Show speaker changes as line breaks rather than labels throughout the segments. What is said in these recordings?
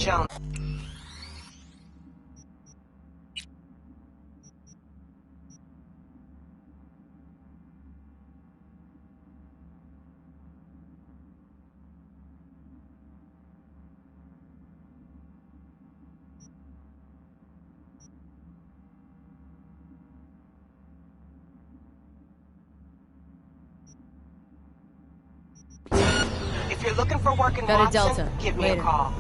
Jones. If you're looking for work in Watson, give me a call.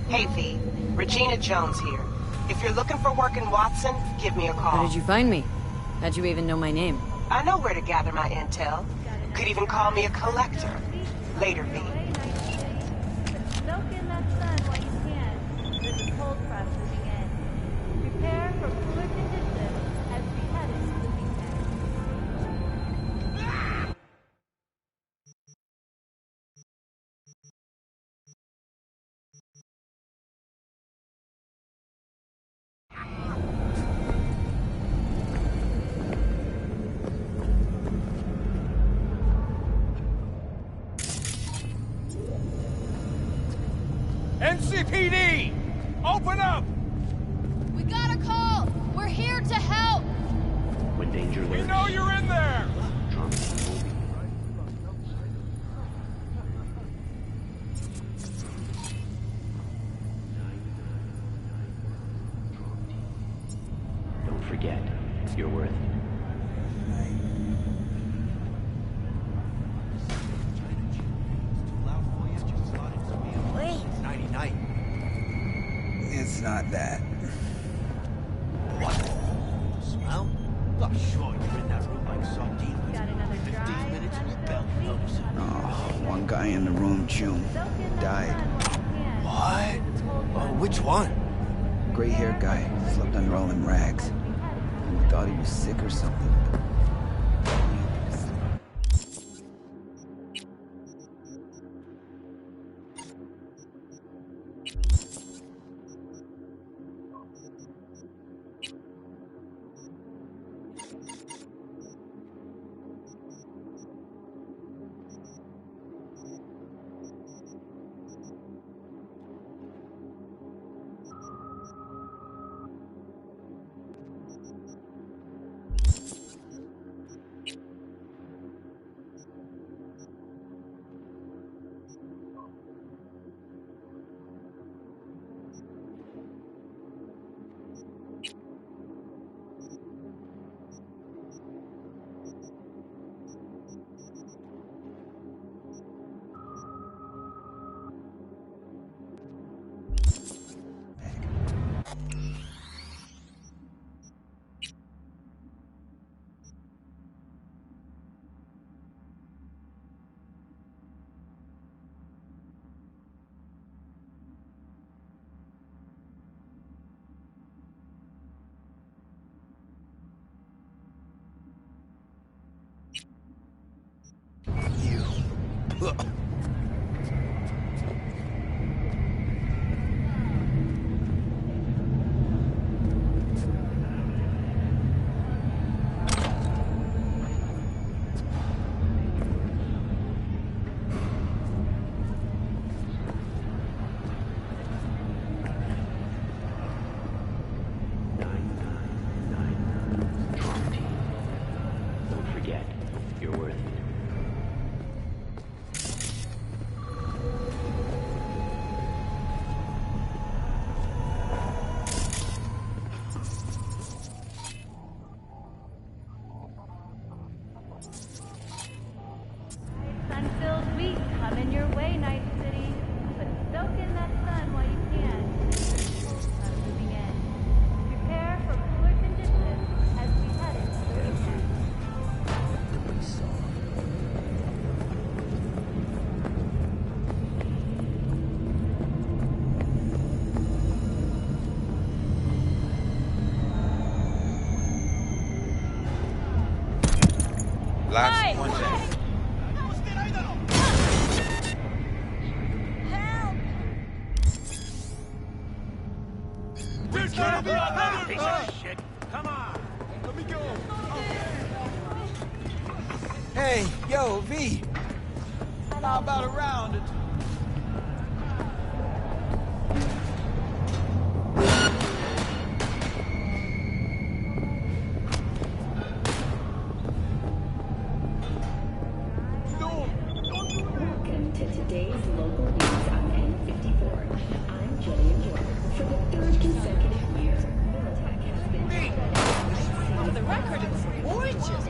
Hey, V. Regina Jones here. If you're looking for work in Watson, give me a call.
How did you find me? How'd you even know my name?
I know where to gather my intel. Could even call me a collector. Later, V.
Soak in that sun while you can. There's a cold front moving in. Prepare for cooler conditions as we head into the weekend.
NCPD! Open up!
We got a call! We're here to help!
When danger lurks,
We know you're in there!
trauma team will be. Don't forget, you're worth it.
It's not that.
What? Smell? Oh, sure, you're in that room like sardine.
Got another
15 minutes and you barely notice it.
Oh, one guy in the room, June, died.
What? Oh, which one?
Gray-haired guy, slept under all them rags. We thought he was sick or something.
Sun-filled week coming your way, Night City. But soak in that sun while you can. Cold front moving in. Prepare for cooler conditions as we head into the weekend.
Last one day. There's gonna be another piece of shit. Come on. Let me go.
Hey, yo, V. How about a round?
The record is gorgeous.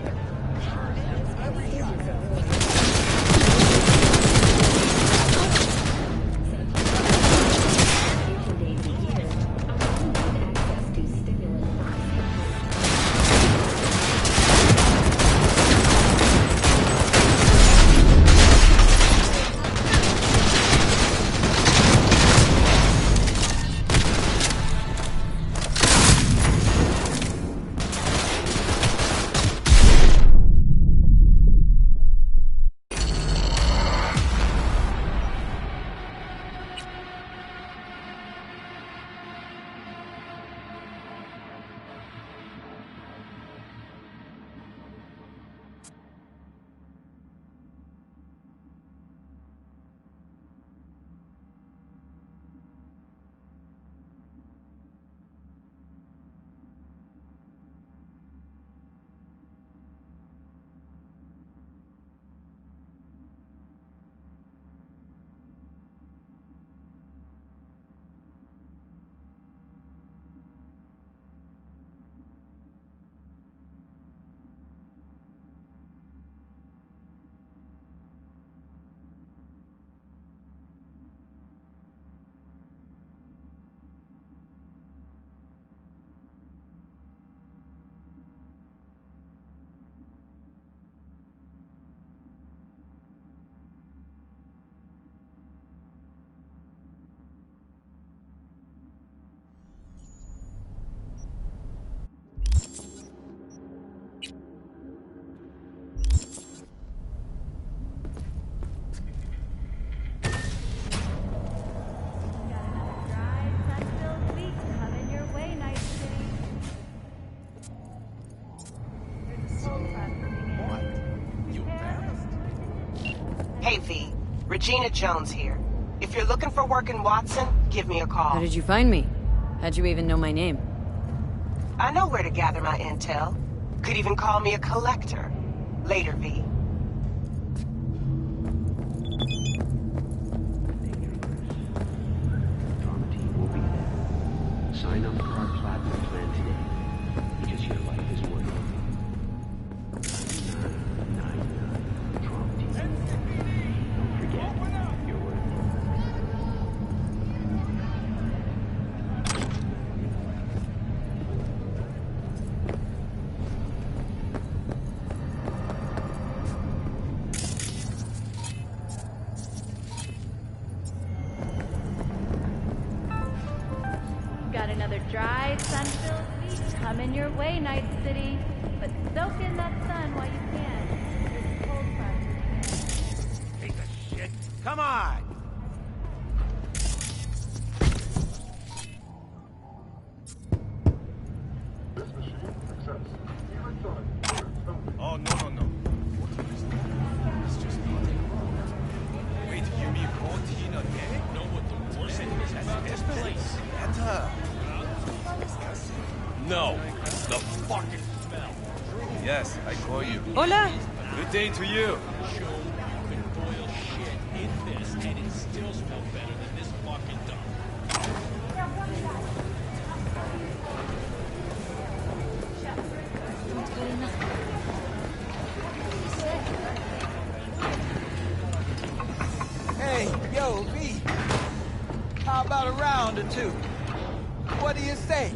Hey, V. Regina Jones here. If you're looking for work in Watson, give me a call.
How did you find me? How'd you even know my name?
I know where to gather my intel. Could even call me a collector. Later, V.
Drama team will be there. Sign up for our platinum plan today, because your life is worth it. 999 Drama team. Don't forget, you're worth it.
Got another dry, sun-filled week coming your way, Night City. But soak in that sun while you can. There's a cold front.
Piece of shit. Come on. Oh, no. Wait, you mean 14 a day? Know what the worst thing is? This place. Better. No, the fucking smell. Yes, I call you.
Hola!
Good day to you.
Show you can boil shit in this and it still smells better than this fucking dump.
Hey, yo, V. How about a round or two? What do you say?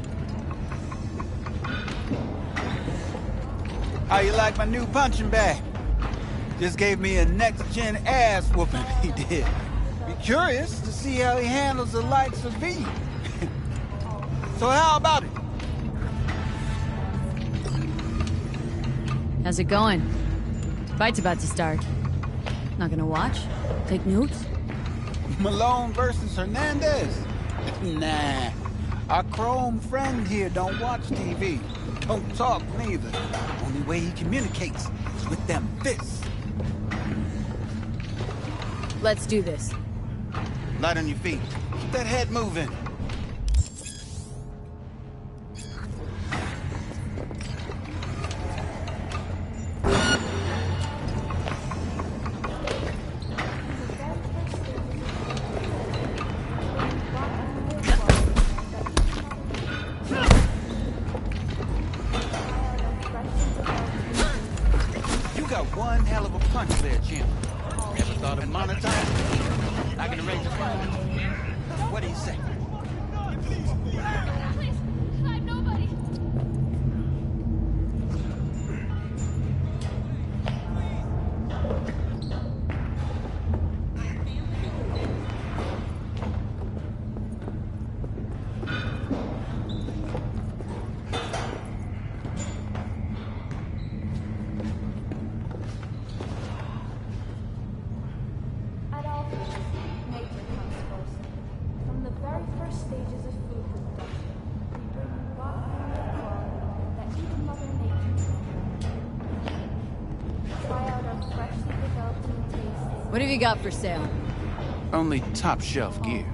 How you like my new punching bag? Just gave me a next-gen ass whooping, he did. Be curious to see how he handles the likes of V. So how about it?
How's it going? Fight's about to start. Not gonna watch? Take notes?
Malone versus Hernandez? Nah. Our chrome friend here don't watch TV. Don't talk neither. Only way he communicates is with them fists.
Let's do this.
Light on your feet. Keep that head moving.
What have you got for sale?
Only top shelf gear.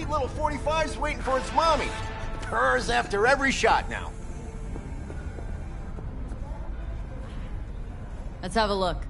Little 45's waiting for its mommy. Purrs after every shot now.
Let's have a look.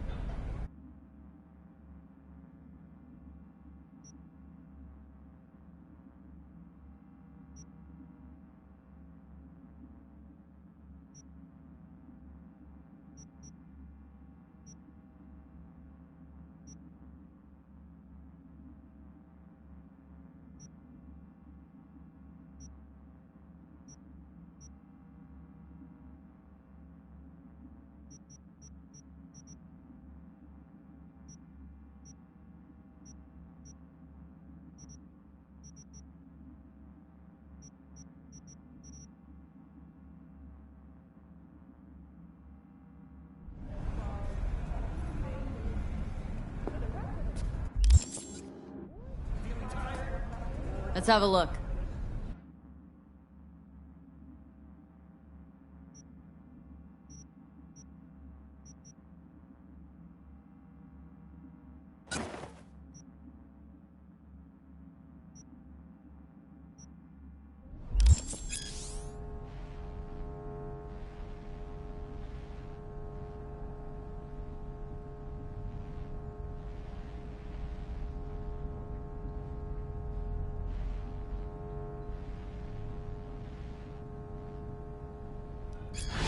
Let's have a look.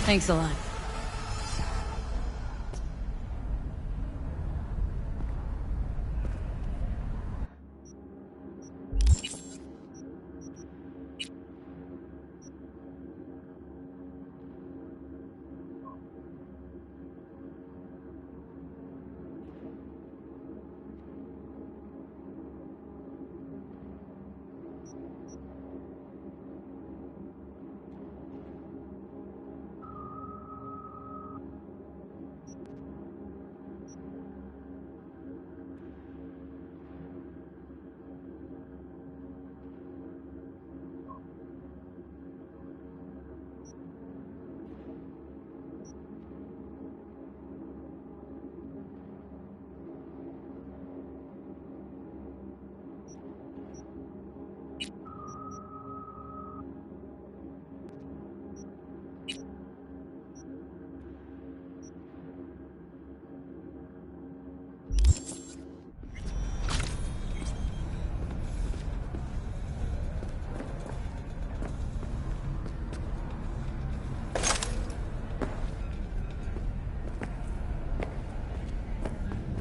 Thanks a lot.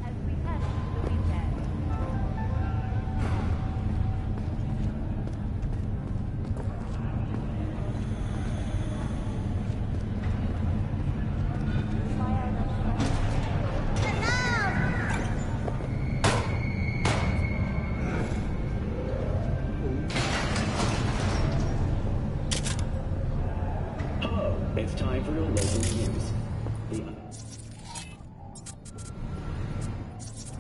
As we head into the weekend.
Hello, it's time for your local news.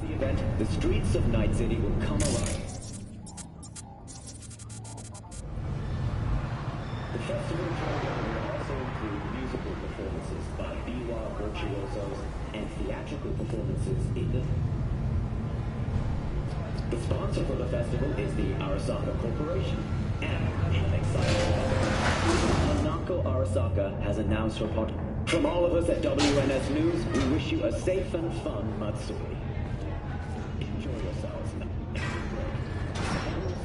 The event, the streets of Night City will come alive. The festival program will also include musical performances by biwa virtuosos and theatrical performances in the
The sponsor for the festival is the Arasaka Corporation. And in exciting Hanako Arasaka has announced her part. From all of us at WNS News, we wish you a safe and fun Matsuri. Enjoy yourselves.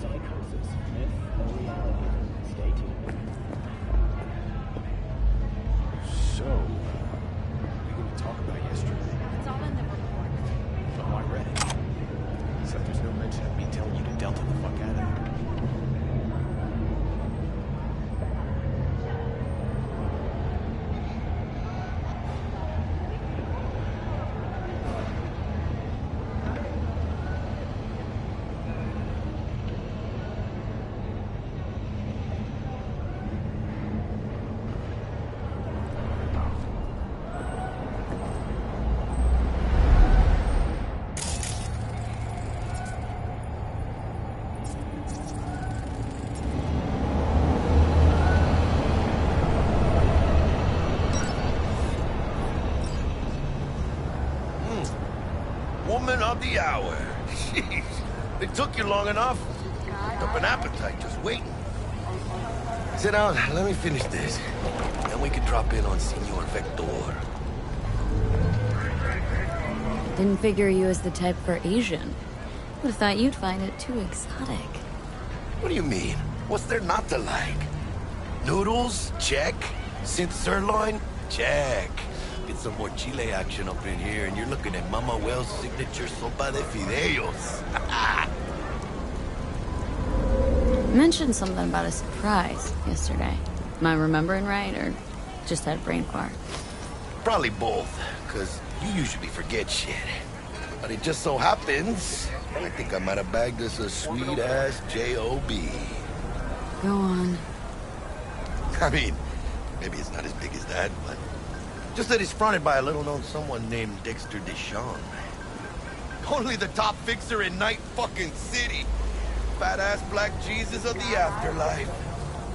Psychosis, myth or reality? Stay tuned.
So, what are we going to talk about yesterday?
It's all in the report.
Oh, I read it. Except there's no mention of me telling you to Delta the fuck out of there.
Woman of the hour. Jeez, it took you long enough. Up an appetite just waiting. Sit down, let me finish this. Then we can drop in on Senor Vector.
Didn't figure you as the type for Asian. Would've thought you'd find it too exotic.
What do you mean? What's there not to like? Noodles? Check. Synth sirloin? Check. Get some more Chile action up in here, and you're looking at Mama Wells' signature sopa de fideos.
Mentioned something about a surprise yesterday. Am I remembering right, or just had a brain fart?
Probably both, because you usually forget shit. But it just so happens, I think I might have bagged us a sweet-ass J.O.B.
Go on.
I mean, maybe it's not as big as that, but... just that he's fronted by a little-known someone named Dexter Deshawn. Only the top fixer in Night fucking City. Fat-ass black Jesus of the afterlife.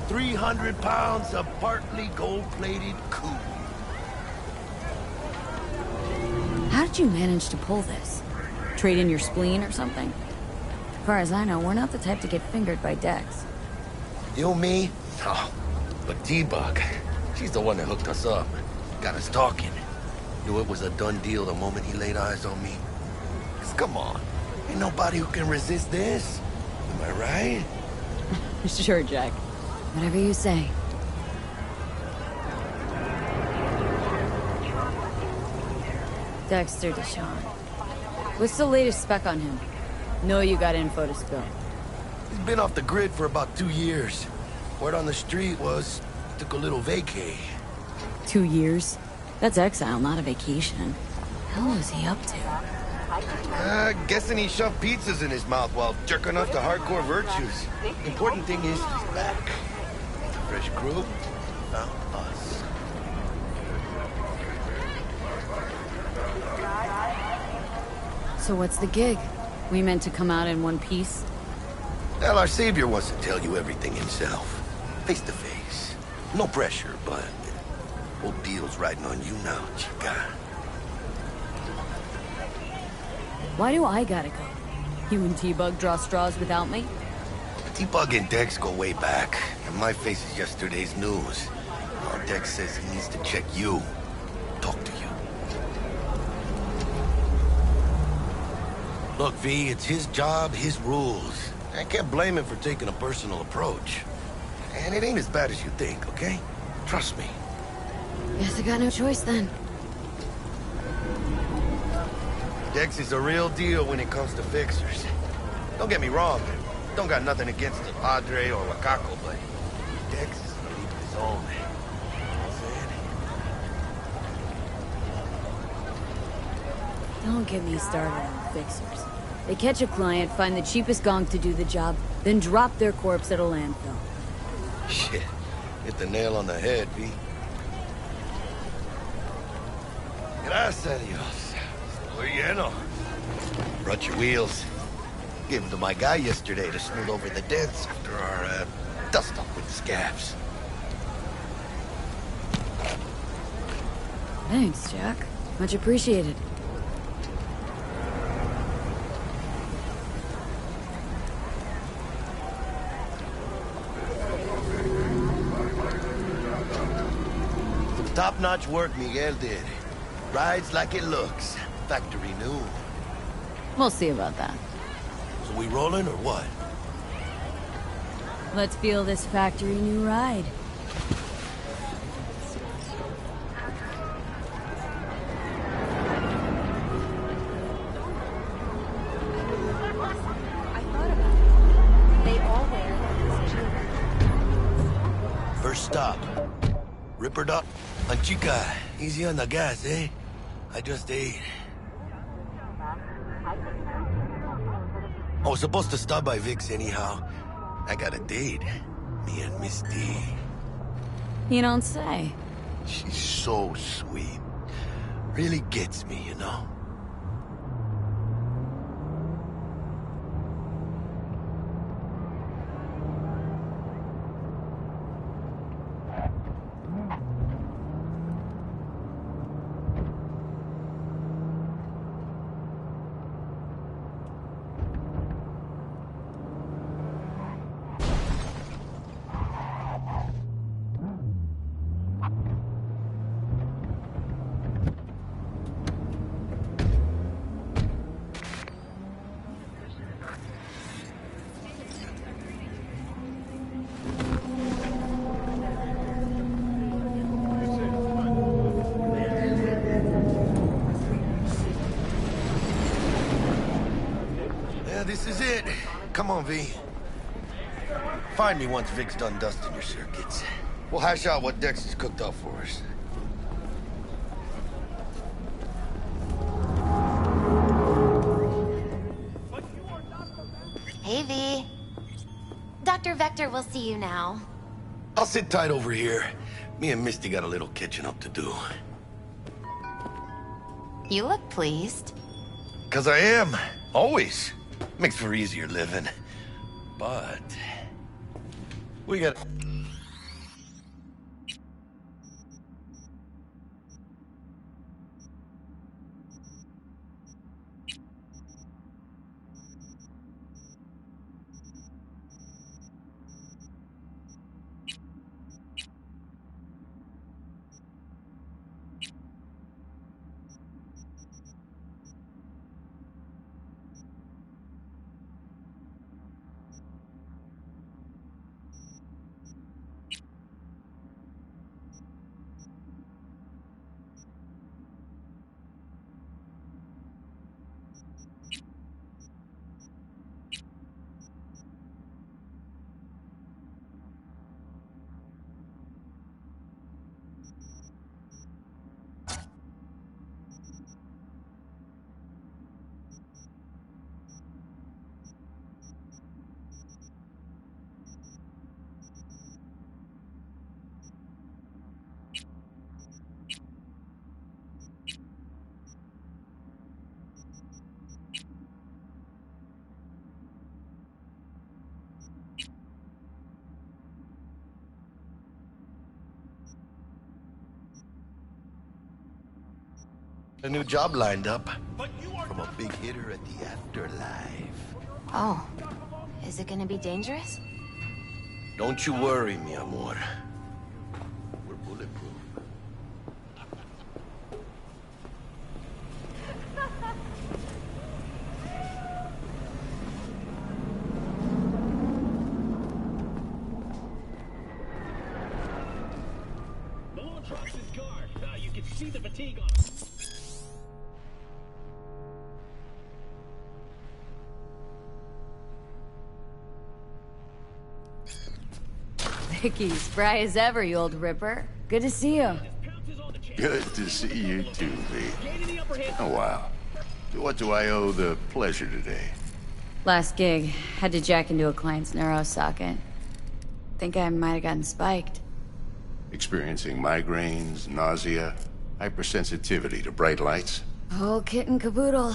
300 pounds of partly gold-plated cool.
How did you manage to pull this? Trade in your spleen or something? As far as I know, we're not the type to get fingered by Dex.
You, me? Oh, but T-Bug, she's the one that hooked us up. Got us talking. Knew it was a done deal the moment he laid eyes on me. 'Cause come on, ain't nobody who can resist this. Am I right?
Sure, Jack. Whatever you say. Dexter Deshawn. What's the latest spec on him? Know you got info to spill.
He's been off the grid for about 2 years. Word on the street was took a little vacay.
2 years? That's exile, not a vacation. Hell was he up to?
Guessing he shoved pizzas in his mouth while jerking off to hardcore virtues. Important thing is he's back. Fresh crew found us.
So what's the gig? We meant to come out in one piece?
Well, our savior wants to tell you everything himself. Face to face. No pressure, but... whole deal's riding on you now, chica.
Why do I gotta go? You and T-Bug draw straws without me?
T-Bug and Dex go way back, and my face is yesterday's news. Now Dex says he needs to check you. Talk to you. Look, V, it's his job, his rules. I can't blame him for taking a personal approach. And it ain't as bad as you think, okay? Trust me.
Guess I got no choice then.
Dex is a real deal when it comes to fixers. Don't get me wrong, don't got nothing against the Padre or Wakako, but Dex is in a league of his own. You know what I'm saying?
Don't get me started on fixers. They catch a client, find the cheapest gong to do the job, then drop their corpse at a landfill.
Shit, hit the nail on the head, V. Gracias a Dios. Estoy lleno. Brought your wheels. Gave them to my guy yesterday to smooth over the dents after our dust-up with the scabs.
Thanks, Jack. Much appreciated.
Top-notch work Miguel did. Rides like it looks. Factory new.
We'll see about that.
So we rolling or what?
Let's feel this factory new ride.
First stop. Ripper Doc. Chica, easy on the gas, eh? I just ate. I was supposed to stop by Vic's anyhow. I got a date. Me and Misty.
You don't say.
She's so sweet. Really gets me, you know? This is it. Come on, V. Find me once Vic's done dusting your circuits. We'll hash out what Dex has cooked up for us.
Hey, V. Dr. Vector will see you now.
I'll sit tight over here. Me and Misty got a little catching up to do.
You look pleased.
'Cause I am. Always. Makes for easier living. But... we got... a new job lined up. From a big hitter at the afterlife.
Oh. Is it gonna be dangerous?
Don't you worry, mi amor. We're bulletproof.
Malone drops his guard. You can see the fatigue on him.
Vicky, spry as ever, you old ripper. Good to see you.
Good to see you too, V. Oh, wow. What do I owe the pleasure today?
Last gig. Had to jack into a client's neuro socket. Think I might have gotten spiked.
Experiencing migraines, nausea, hypersensitivity to bright lights?
Oh, kit and caboodle.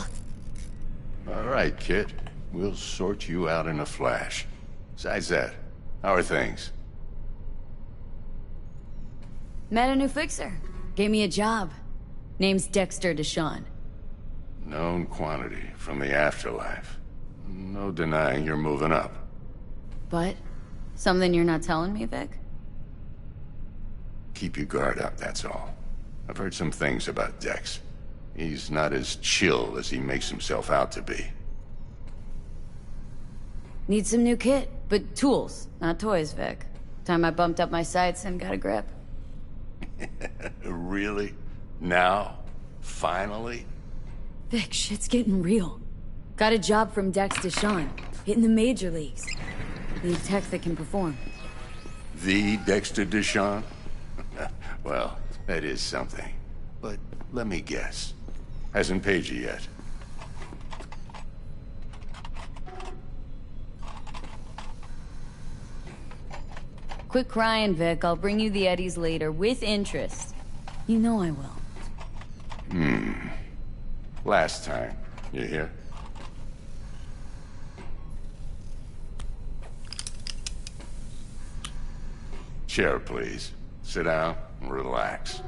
All right, Kit. We'll sort you out in a flash. Besides that, how are things?
Met a new fixer. Gave me a job. Name's Dexter Deshawn.
Known quantity from the afterlife. No denying you're moving up.
But? Something you're not telling me, Vic?
Keep your guard up, that's all. I've heard some things about Dex. He's not as chill as he makes himself out to be.
Need some new kit, but tools, not toys, Vic. Time I bumped up my sights and got a grip.
Really? Now? Finally?
Vic, shit's getting real. Got a job from Dex Deshawn, hitting the major leagues. Need tech that can perform.
The Dexter Deshawn? Well, that is something. But let me guess. Hasn't paid you yet.
Quit crying, Vic. I'll bring you the Eddies later, with interest. You know I will.
Last time. You hear? Chair, please. Sit down and relax.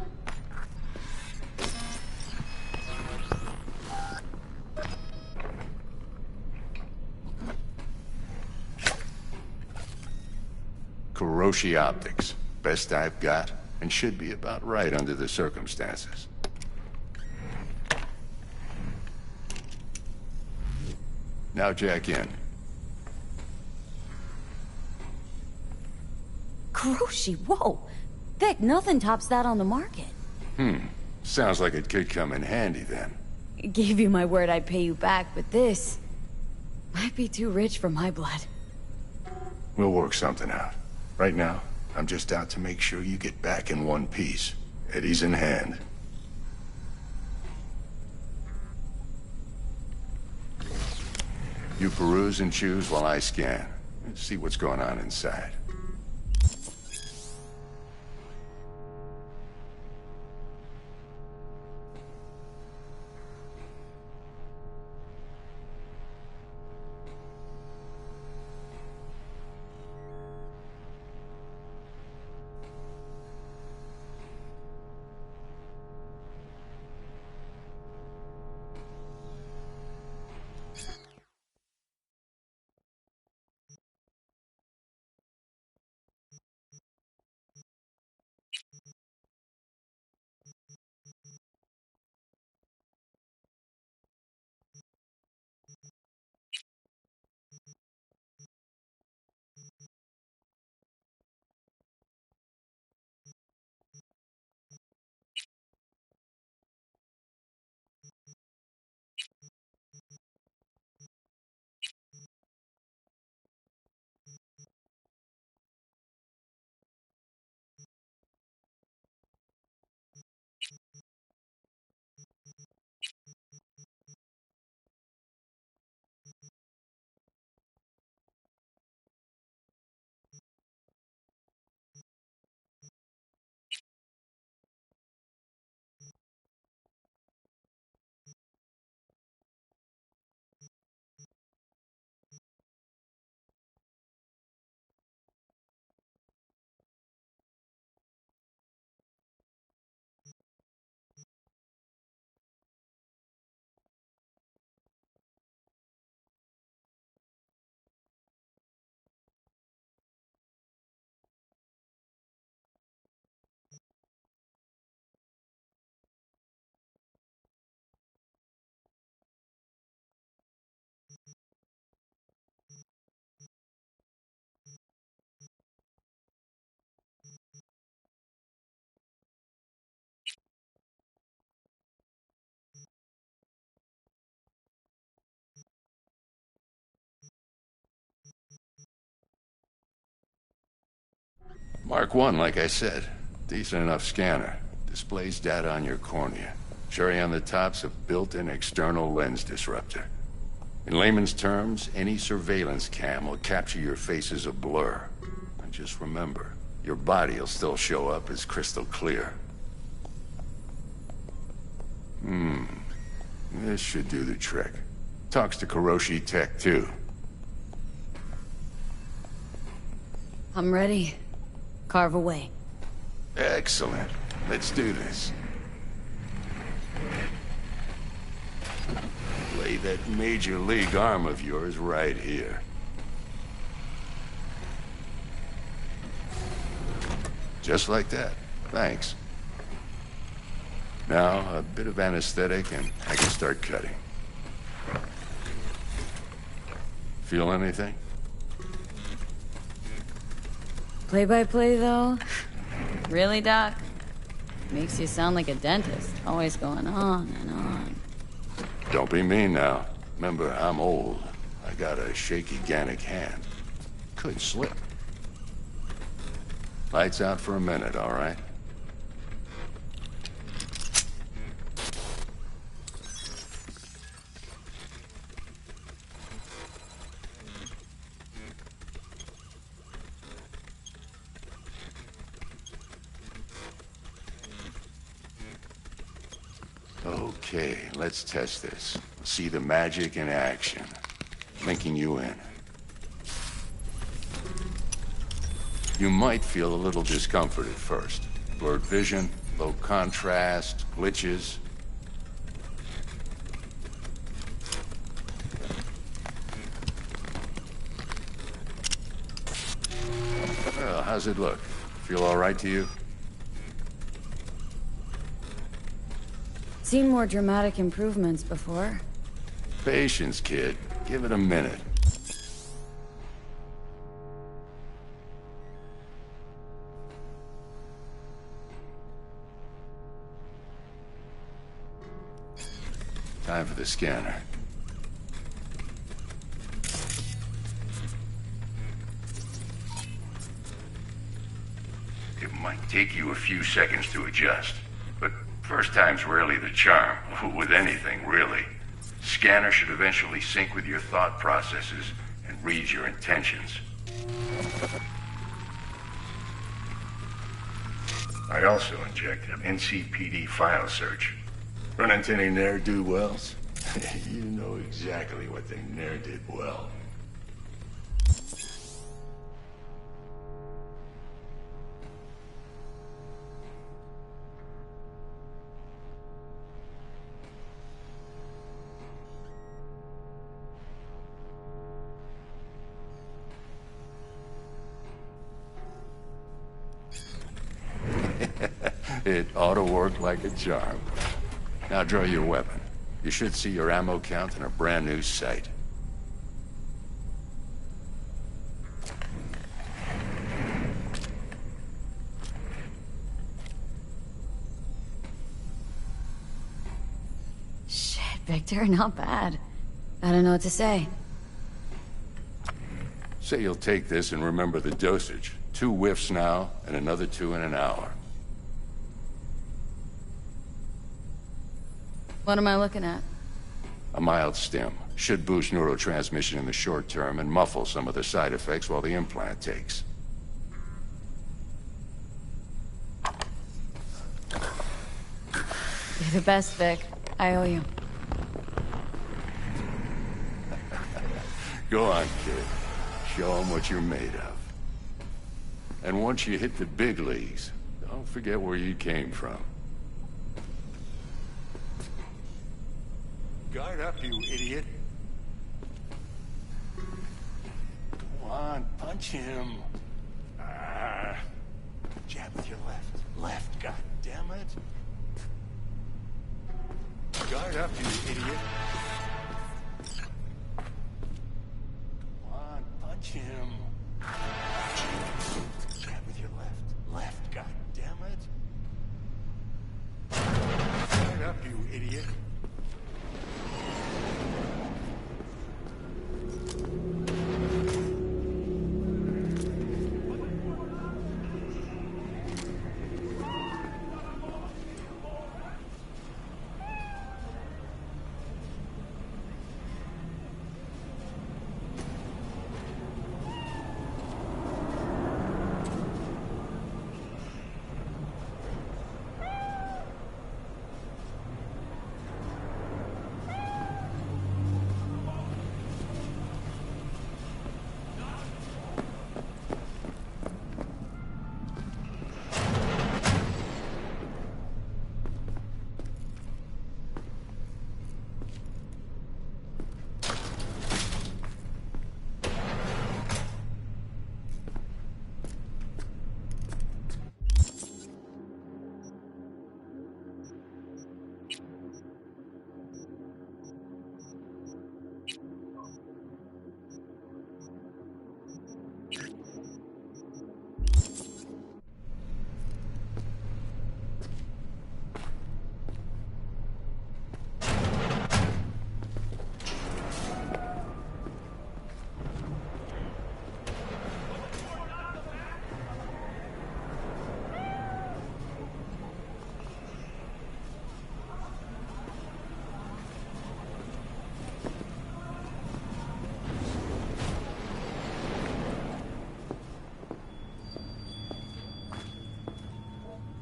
Kuroshi Optics. Best I've got, and should be about right under the circumstances. Now jack in.
Kuroshi, whoa! Vic, nothing tops that on the market.
Sounds like it could come in handy then.
Gave you my word I'd pay you back, but this might be too rich for my blood.
We'll work something out. Right now, I'm just out to make sure you get back in one piece. Eddie's in hand. You peruse and choose while I scan. See what's going on inside. Mark 1, like I said. Decent enough scanner. Displays data on your cornea. Cherry on the top's a built-in external lens disruptor. In layman's terms, any surveillance cam will capture your face as a blur. And just remember, your body will still show up as crystal clear. This should do the trick. Talks to Kuroshi Tech, too.
I'm ready. Carve away.
Excellent. Let's do this. Lay that major league arm of yours right here. Just like that. Thanks. Now, a bit of anesthetic and I can start cutting. Feel anything?
Play-by-play, though? Really, Doc? Makes you sound like a dentist, always going on and on.
Don't be mean now. Remember, I'm old. I got a shaky Gannic hand. Could slip. Lights out for a minute, all right? Okay, let's test this. See the magic in action. Linking you in. You might feel a little discomfort at first. Blurred vision, low contrast, glitches. Well, how's it look? Feel all right to you?
Seen more dramatic improvements before.
Patience, kid. Give it a minute. Time for the scanner. It might take you a few seconds to adjust, but first time's rarely the charm, with anything, really. Scanner should eventually sync with your thought processes and read your intentions. I also inject an NCPD file search. Run into any ne'er-do-wells? You know exactly what they ne'er did well. It ought to work like a charm. Now draw your weapon. You should see your ammo count in a brand new sight.
Shit, Victor, not bad. I don't know what to say.
Say you'll take this and remember the dosage. 2 whiffs now, and another 2 in an hour.
What am I looking at?
A mild stim. Should boost neurotransmission in the short term and muffle some of the side effects while the implant takes.
You're the best, Vic. I owe you.
Go on, kid. Show them what you're made of. And once you hit the big leagues, don't forget where you came from. Guard up, you idiot. Come on, punch him. Ah. Jab with your left. Left, goddammit. Guard up, you idiot. Come on, punch him. Jab with your left. Left, goddammit. Guard up, you idiot.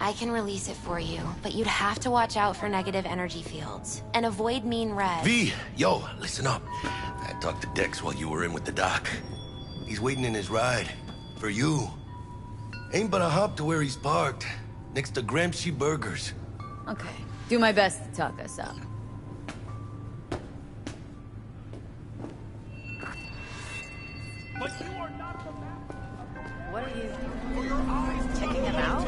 I can release it for you, but you'd have to watch out for negative energy fields. And avoid mean red.
V, yo, listen up. I talked to Dex while you were in with the doc. He's waiting in his ride. For you. Ain't but a hop to where he's parked. Next to Gramsci Burgers.
Okay. Do my best to talk us up.
But you are not the master.
What are you...
For your eyes checking him out?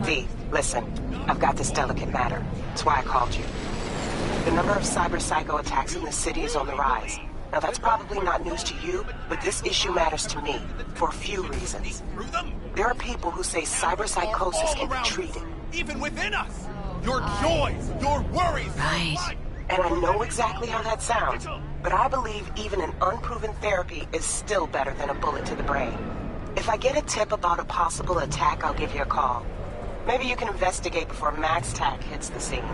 V, listen. I've got this delicate matter. That's why I called you. The number of cyber psycho attacks in the city is on the rise. Now that's probably not news to you, but this issue matters to me for a few reasons. There are people who say cyber psychosis can be treated.
Even within us! Your joys, your worries,
right.
And I know exactly how that sounds, but I believe even an unproven therapy is still better than a bullet to the brain. If I get a tip about a possible attack, I'll give you a call. Maybe you can investigate before Max Tack hits the scene.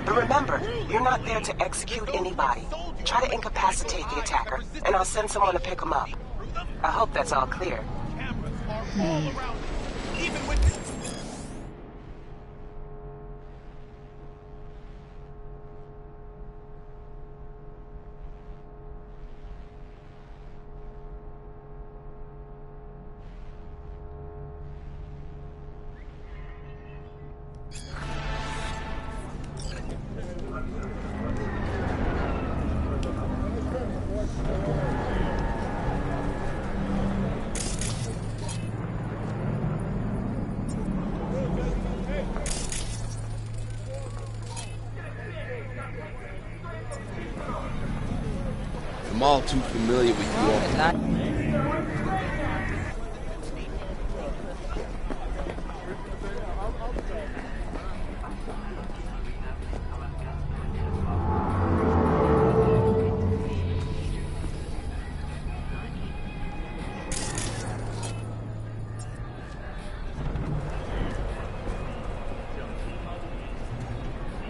But remember, you're not there to execute anybody. Try to incapacitate the attacker, and I'll send someone to pick him up. I hope that's all clear.
cameras are all around. Even with
I'm all too familiar with you all.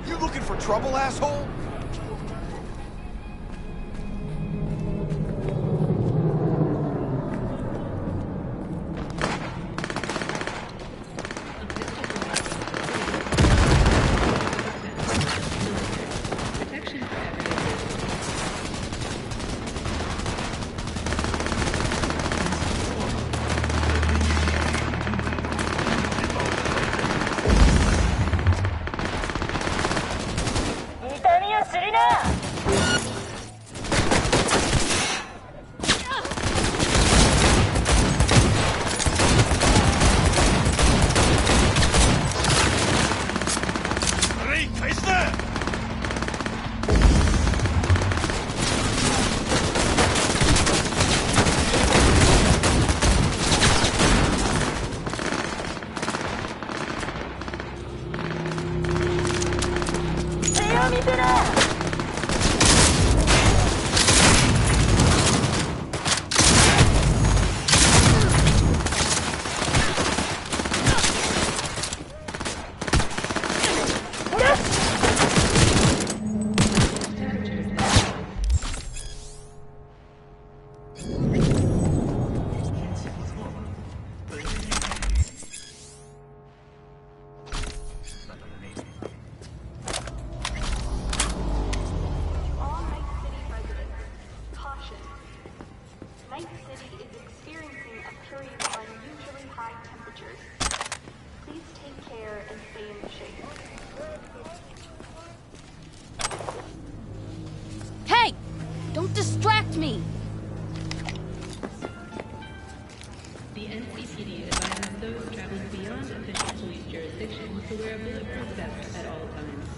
you looking for trouble, asshole?
Hey! Don't distract me!
The NCPD advises those traveling beyond official police jurisdiction to wear a bulletproof vest at all times.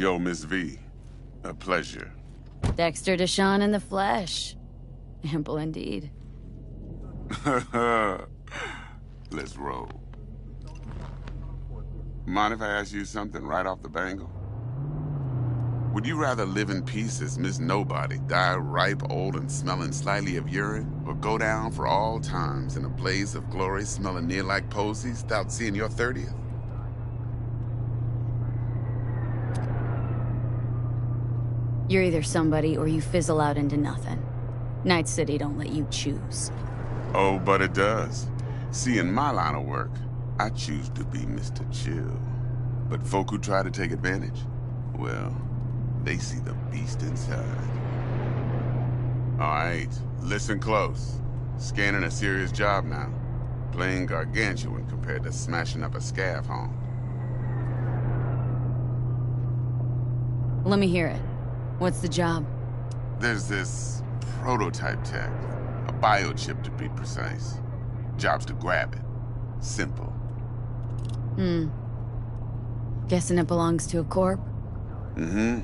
Yo, Miss V. A pleasure.
Dexter Deshawn in the flesh. Ample indeed.
Let's roll. Mind if I ask you something right off the bangle? Would you rather live in peace as Miss Nobody, die ripe, old, and smelling slightly of urine, or go down for all times in a blaze of glory smelling near like posies without seeing your 30th?
You're either somebody or you fizzle out into nothing. Night City don't let you choose.
Oh, but it does. See, in my line of work, I choose to be Mr. Chill. But folk who try to take advantage, well, they see the beast inside. All right, listen close. Scanning a serious job now. Playing gargantuan compared to smashing up a scav home.
Let me hear it. What's the job?
There's this prototype tech. A biochip, to be precise. Job's to grab it. Simple.
Guessing it belongs to a corp?
Mm-hmm.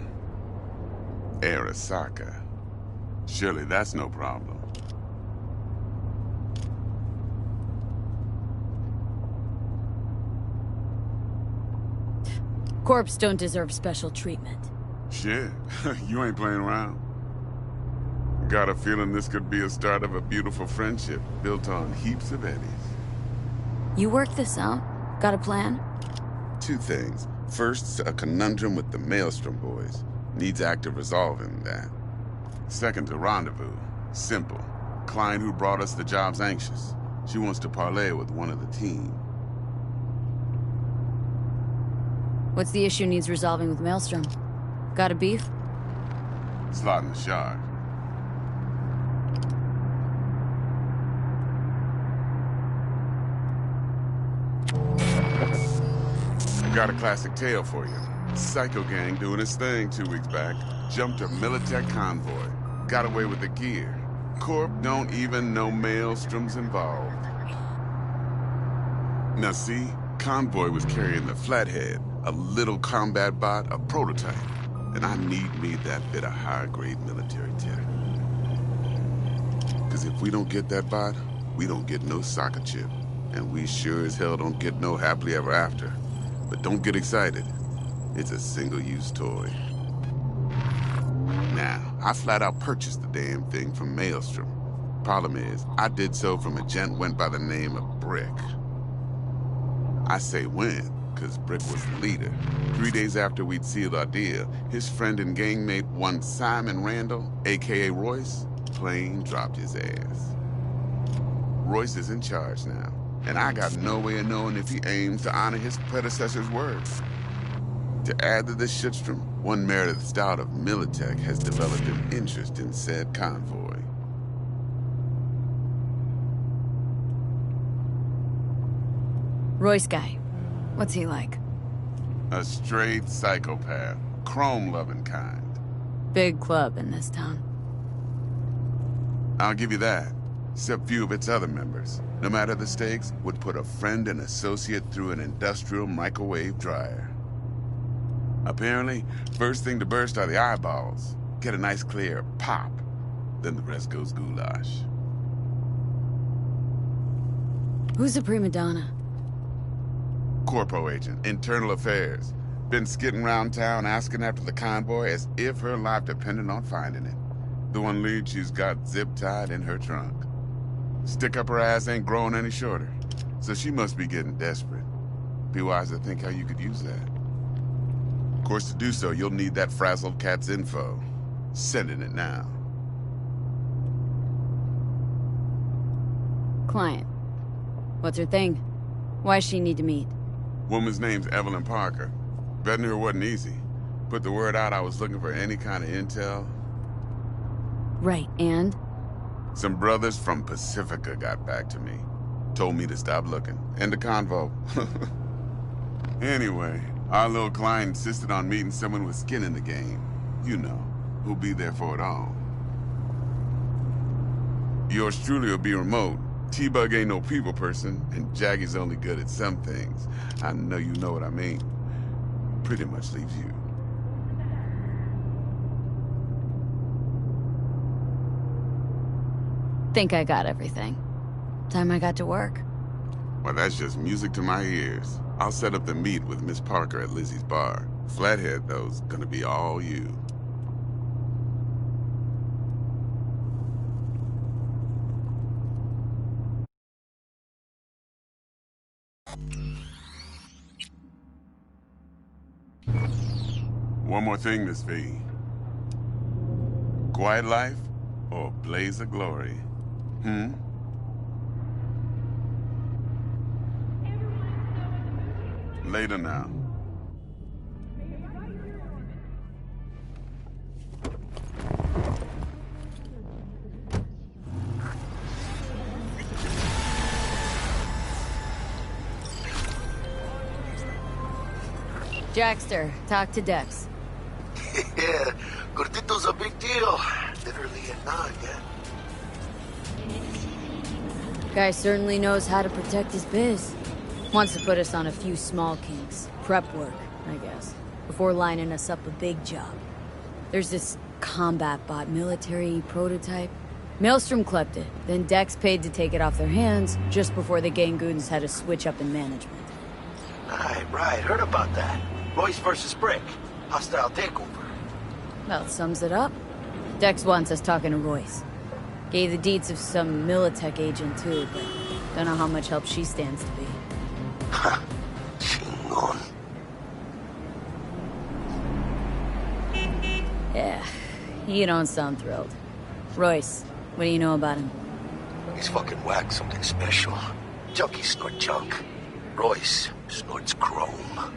Arasaka. Surely that's no problem.
Corps don't deserve special treatment.
Shit, you ain't playing around. Got a feeling this could be a start of a beautiful friendship built on heaps of eddies.
You worked this out? Got a plan?
Two things. First, a conundrum with the Maelstrom boys. Needs active resolving that. Second, a rendezvous. Simple. Client who brought us the job's anxious. She wants to parlay with one of the team.
What's the issue needs resolving with Maelstrom? Got a beef?
Slotting the shark. Got a classic tale for you. Psycho gang doing his thing 2 weeks back. Jumped a Militech convoy. Got away with the gear. Corp don't even know Maelstrom's involved. Now see, convoy was carrying the Flathead, a little combat bot, a prototype. And I need me that bit of high-grade military tech. Because if we don't get that bot, we don't get no soccer chip. And we sure as hell don't get no happily ever after. But don't get excited. It's a single-use toy. Now, I flat out purchased the damn thing from Maelstrom. Problem is, I did so from a gent went by the name of Brick. I say when, because Brick was the leader. 3 days after we'd sealed our deal, his friend and gangmate, one Simon Randall, a.k.a. Royce, plain dropped his ass. Royce is in charge now. And I got no way of knowing if he aims to honor his predecessor's word. To add to this shitstorm, one Meredith Stout of Militech has developed an interest in said convoy.
Royce guy. What's he like?
A straight psychopath. Chrome-loving kind.
Big club in this town.
I'll give you that. Except few of its other members, no matter the stakes, would put a friend and associate through an industrial microwave dryer. Apparently, first thing to burst are the eyeballs. Get a nice clear pop. Then the rest goes goulash.
Who's the prima donna?
Corpo agent, internal affairs. Been skidding around town asking after the convoy as if her life depended on finding it. The one lead she's got zip-tied in her trunk. Stick up her ass ain't growing any shorter, so she must be getting desperate. Be wise to think how you could use that. Of course, to do so, you'll need that frazzled cat's info. Sending it now.
Client. What's her thing? Why's she need to meet?
Woman's name's Evelyn Parker. Betting her wasn't easy. Put the word out I was looking for any kind of intel.
Right, and?
Some brothers from Pacifica got back to me. Told me to stop looking. End of convo. Anyway, our little client insisted on meeting someone with skin in the game. You know, who'll be there for it all. Yours truly will be remote. T-Bug ain't no people person, and Jaggy's only good at some things. I know you know what I mean. Pretty much leaves you.
Think I got everything. Time I got to work.
Well, that's just music to my ears. I'll set up the meet with Miss Parker at Lizzie's bar. Flathead, though's gonna be all you. One more thing, Miss V. Quiet life or blaze of glory? Later now.
Jackster, talk to Dex.
Yeah, Gordito's a big deal. Literally a nod, yeah.
Guy certainly knows how to protect his biz. Wants to put us on a few small kinks. Prep work, I guess. Before lining us up a big job. There's this combat bot military prototype. Maelstrom clept it, then Dex paid to take it off their hands just before the Gangoons had a switch up in management.
Right, heard about that. Royce versus Brick. Hostile takeover.
Well, sums it up. Dex wants us talking to Royce. Gave the deets of some Militech agent too, but don't know how much help she stands to be.
Ha! Chingon.
Yeah, you don't sound thrilled. Royce, what do you know about him?
He's fucking whack, something special. Junkies snort junk. Royce snorts chrome.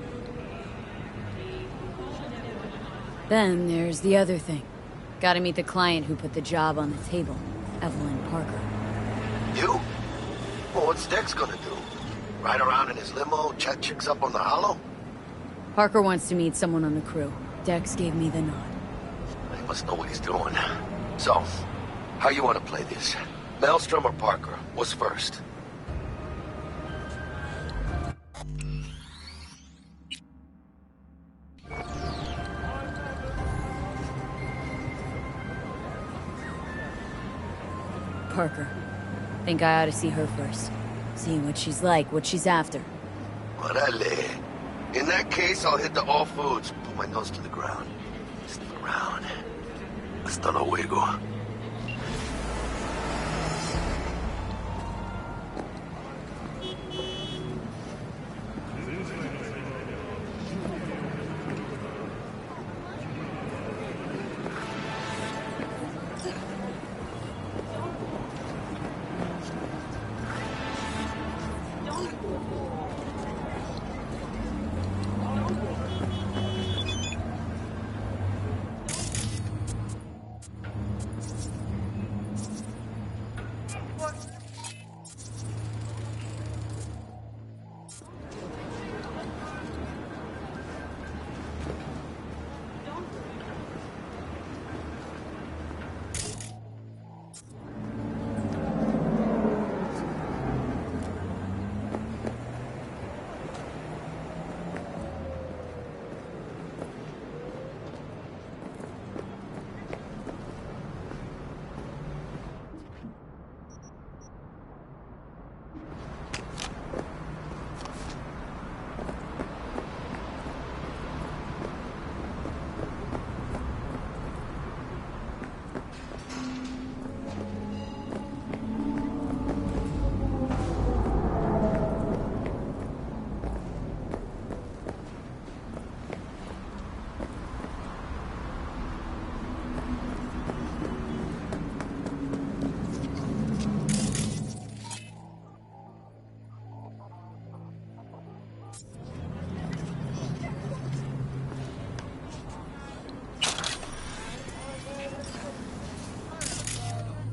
Then there's the other thing. Gotta meet the client who put the job on the table, Evelyn Parker.
You? Well, what's Dex gonna do? Ride around in his limo, chat chicks up on the hollow?
Parker wants to meet someone on the crew. Dex gave me the nod.
He must know what he's doing. So, how you want to play this? Maelstrom or Parker? What's first?
Parker. Think I ought to see her first. See what she's like, what she's after.
Orale. In that case, I'll hit the all foods. Put my nose to the ground. Sniff around. Hasta luego.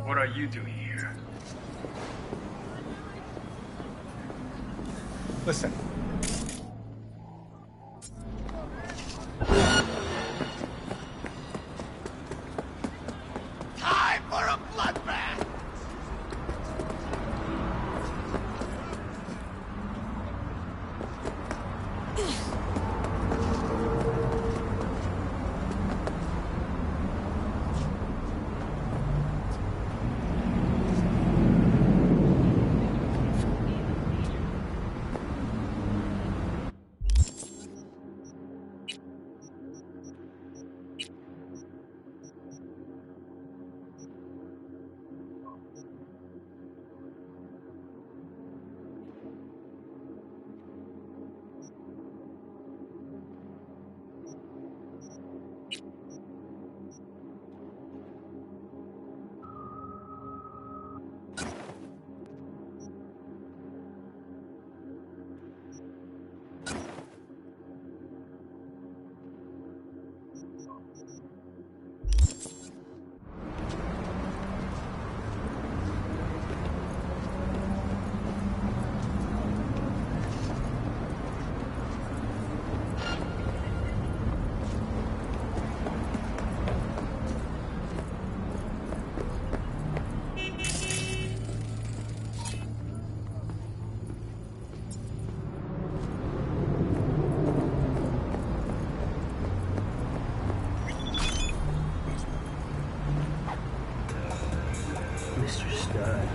What are you doing here? Listen.
Time for a bloodbath!
Understood.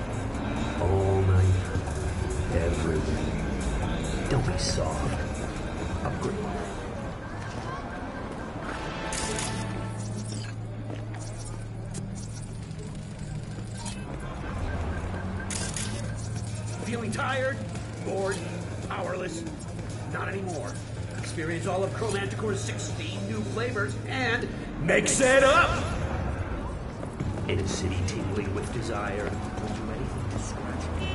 All night. Every day. Don't be soft. Upgrade.
Feeling tired? Bored? Powerless? Not anymore. Experience all of Chromanticore's 16 new flavors and mix it up!
In a city tingling with desire, would you anything to scratch me?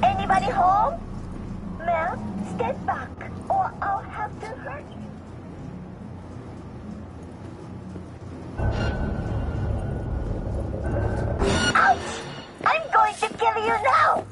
Anybody home? Mel, step back, or I'll have to hurt you. Ouch! I'm going to kill you now!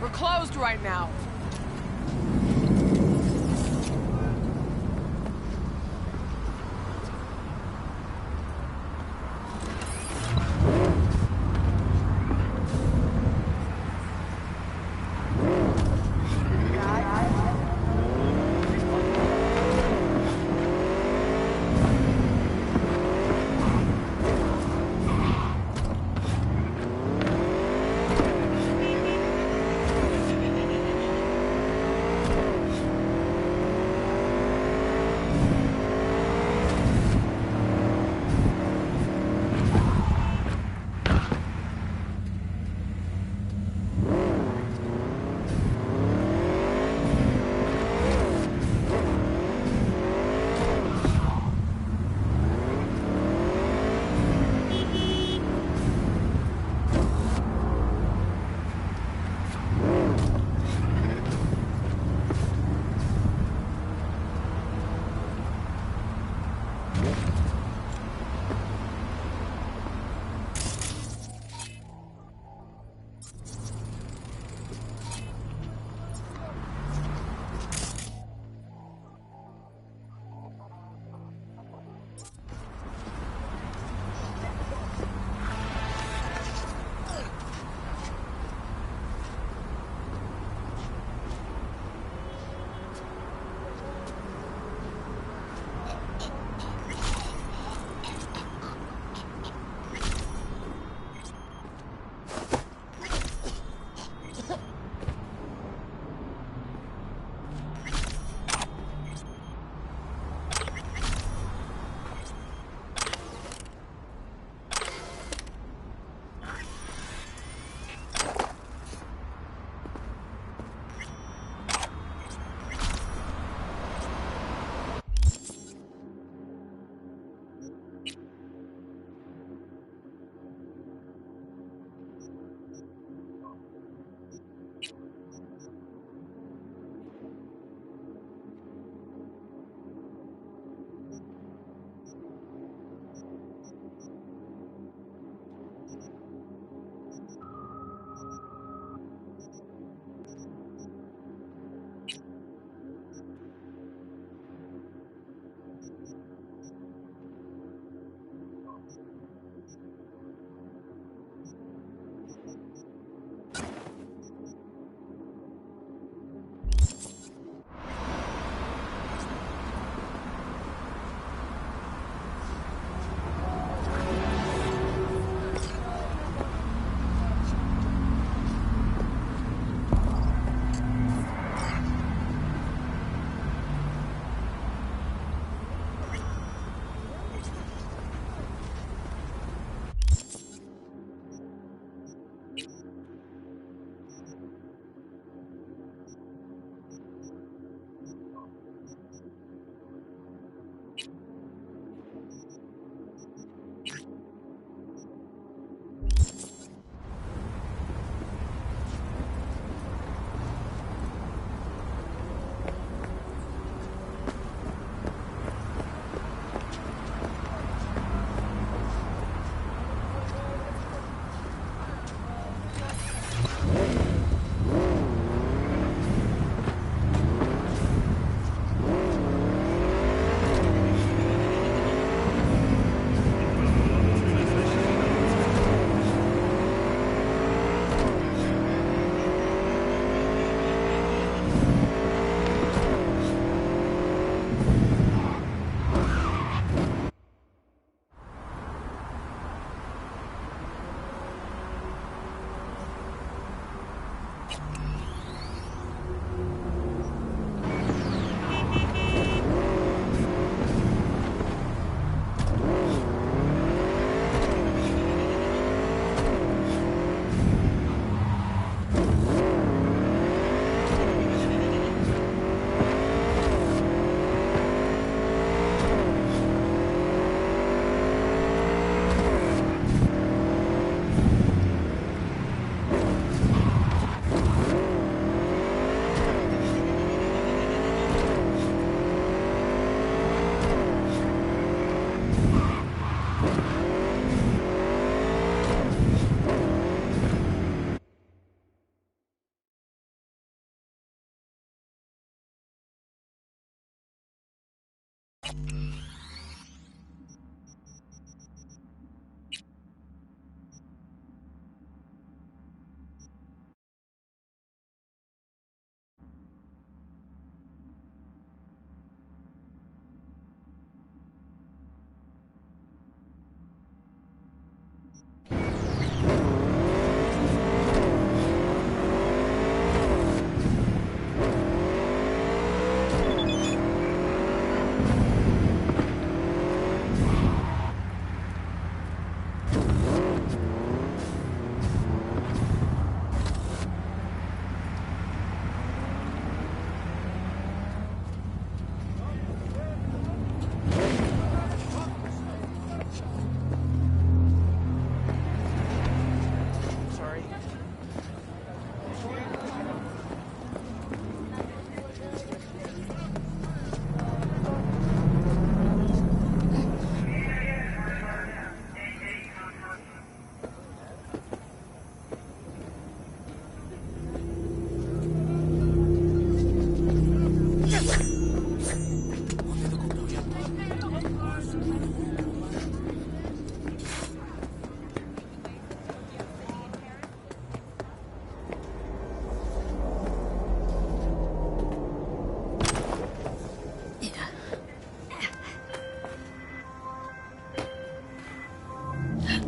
We're closed right now.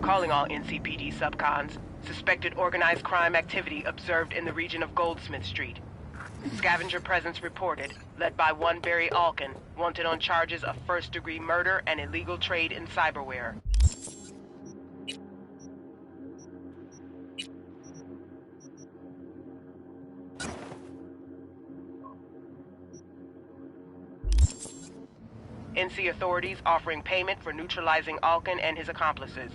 Calling all NCPD subcons. Suspected organized crime activity observed in the region of Goldsmith Street. Scavenger presence reported, led by one Barry Alkin, wanted on charges of first-degree murder and illegal trade in cyberware. NC authorities offering payment for neutralizing Alkin and his accomplices.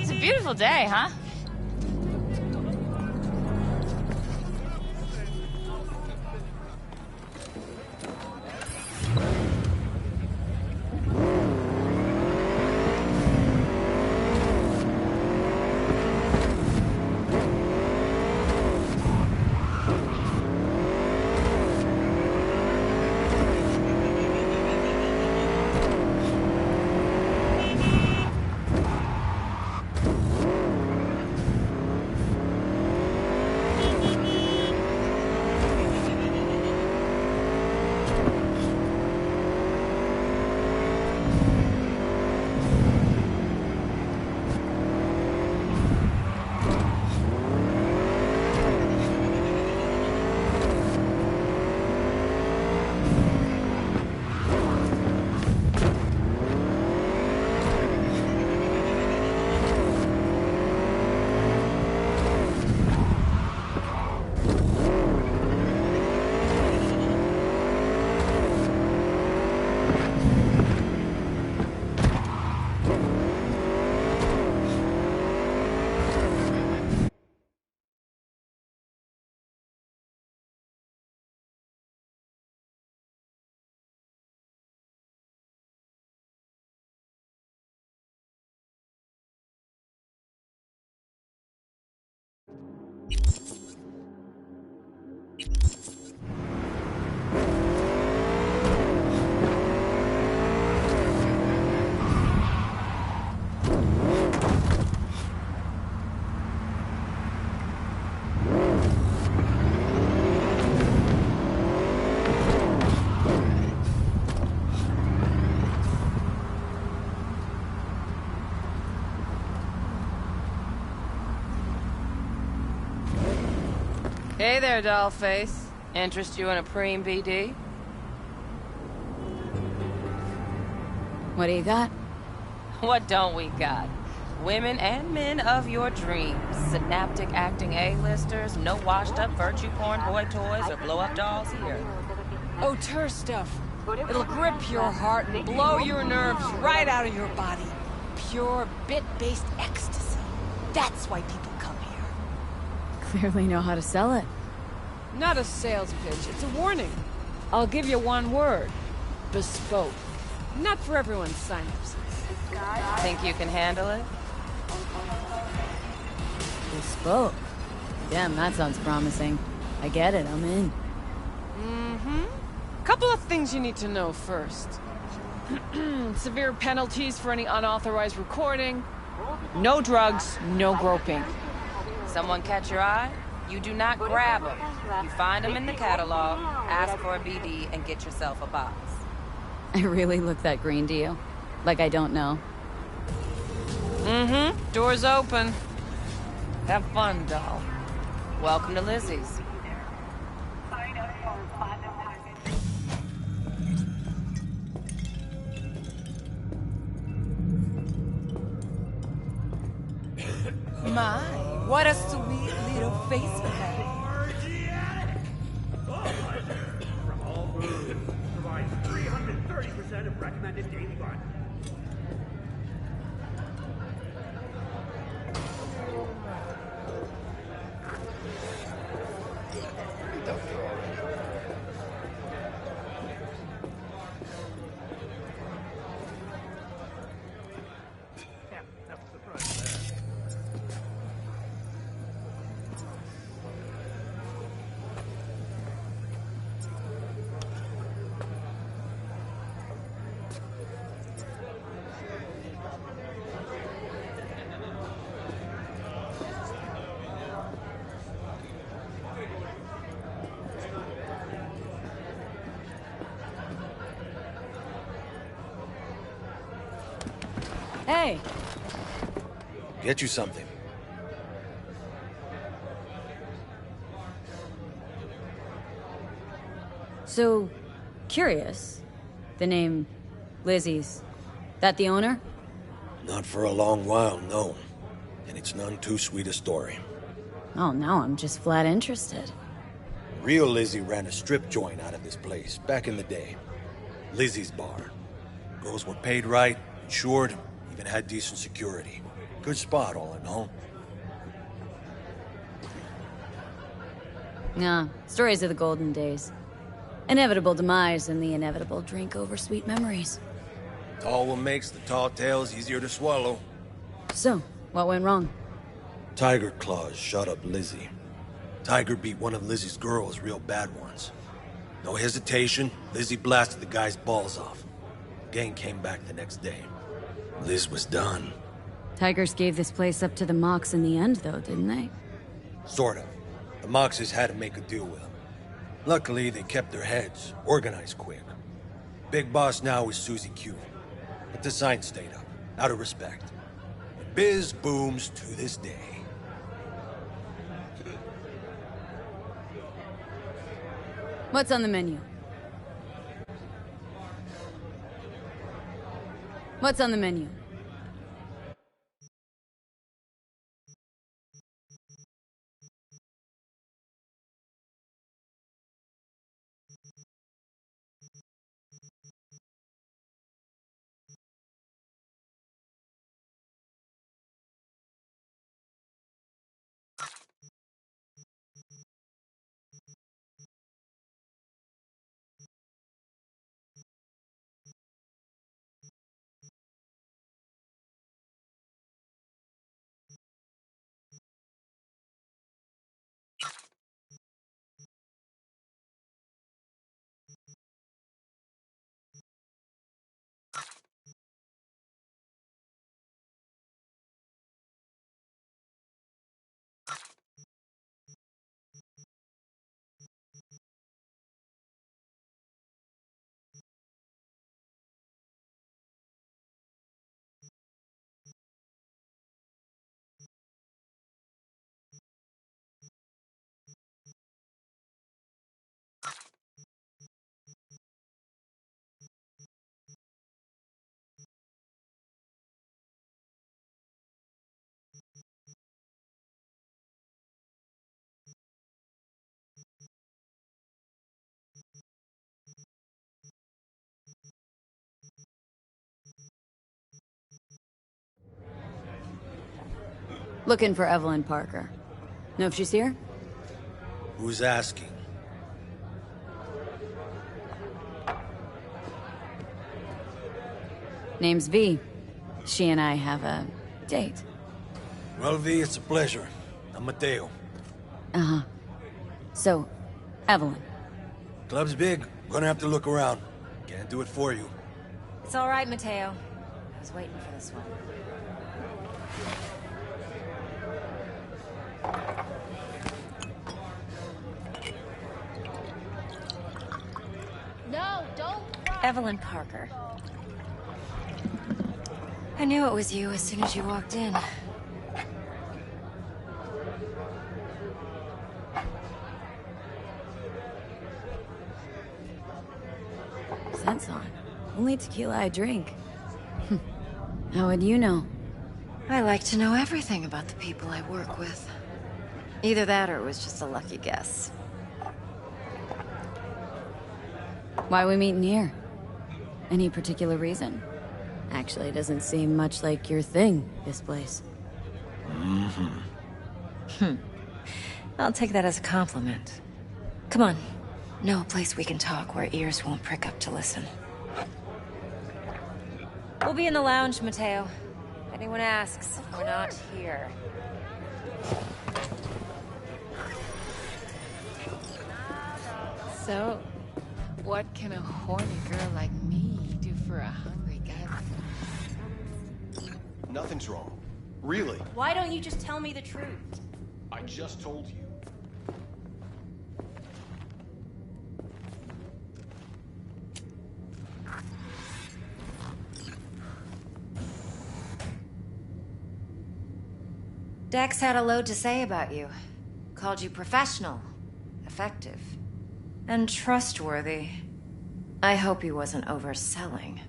It's a beautiful day, huh?
Hey there, dollface. Interest you in a preem BD?
What do you got?
What don't we got? Women and men of your dreams. Synaptic acting A-listers, no washed-up virtue porn boy toys or blow-up dolls here.
Auteur stuff. It'll grip your heart and blow your nerves right out of your body. Pure bit-based ecstasy. That's why people come here.
Clearly know how to sell it.
Not a sales pitch, it's a warning. I'll give you one word. Bespoke. Not for everyone's synapses.
Think you can handle it?
Bespoke. Damn, that sounds promising. I get it, I'm in.
Mm-hmm. Couple of things you need to know first. Severe penalties for any unauthorized recording. No drugs, no groping.
Someone catch your eye? You do not grab them. You find them in the catalog, ask for a BD, and get yourself a box.
I really look that green to you? Like I don't know.
Mm-hmm. Door's open. Have fun, doll. Welcome to Lizzie's.
My, what a sweet little face for her.
From all foods, provides 330% of recommended daily body.
Hey.
Get you something.
So, curious. The name Lizzie's. That the owner?
Not for a long while, no. And it's none too sweet a story.
Oh, now I'm just flat interested.
Real Lizzie ran a strip joint out of this place, back in the day. Lizzie's Bar. Girls were paid right, insured, even had decent security. Good spot, all in all.
Nah, stories of the golden days. Inevitable demise and the inevitable drink over sweet memories.
All what makes the tall tales easier to swallow.
So, what went wrong?
Tiger Claws shot up Lizzie. Tiger beat one of Lizzie's girls real bad once. No hesitation, Lizzie blasted the guy's balls off. Gang came back the next day. Liz was done.
Tigers gave this place up to the Mox in the end, though, didn't they?
Sort of. The Moxes had to make a deal with them. Luckily, they kept their heads, organized quick. Big boss now is Susie Q. But the sign stayed up, out of respect. And biz booms to this day.
What's on the menu? What's on the menu? Looking for Evelyn Parker. Know if she's here?
Who's asking?
Name's V. She and I have a date.
Well, V, it's a pleasure. I'm Mateo.
Uh-huh. So, Evelyn.
Club's big. Gonna have to look around. Can't do it for you.
It's all right, Mateo. I was waiting for this one.
No, don't run.
Evelyn Parker. I knew it was you as soon as you walked in.
Scent's on. Only tequila I drink. How would you know?
I like to know everything about the people I work with. Either that or it was just a lucky guess.
Why we meeting here? Any particular reason? Actually, it doesn't seem much like your thing, this place.
I'll take that as a compliment. Come on. Know a place we can talk where ears won't prick up to listen. We'll be in the lounge, Mateo. If anyone asks, we're not here.
So, what can a horny girl like me do for a hungry guy like me?
Nothing's wrong. Really.
Why don't you just tell me the truth?
I just told you.
Dex had a load to say about you. Called you professional, effective, and trustworthy. I hope he wasn't overselling.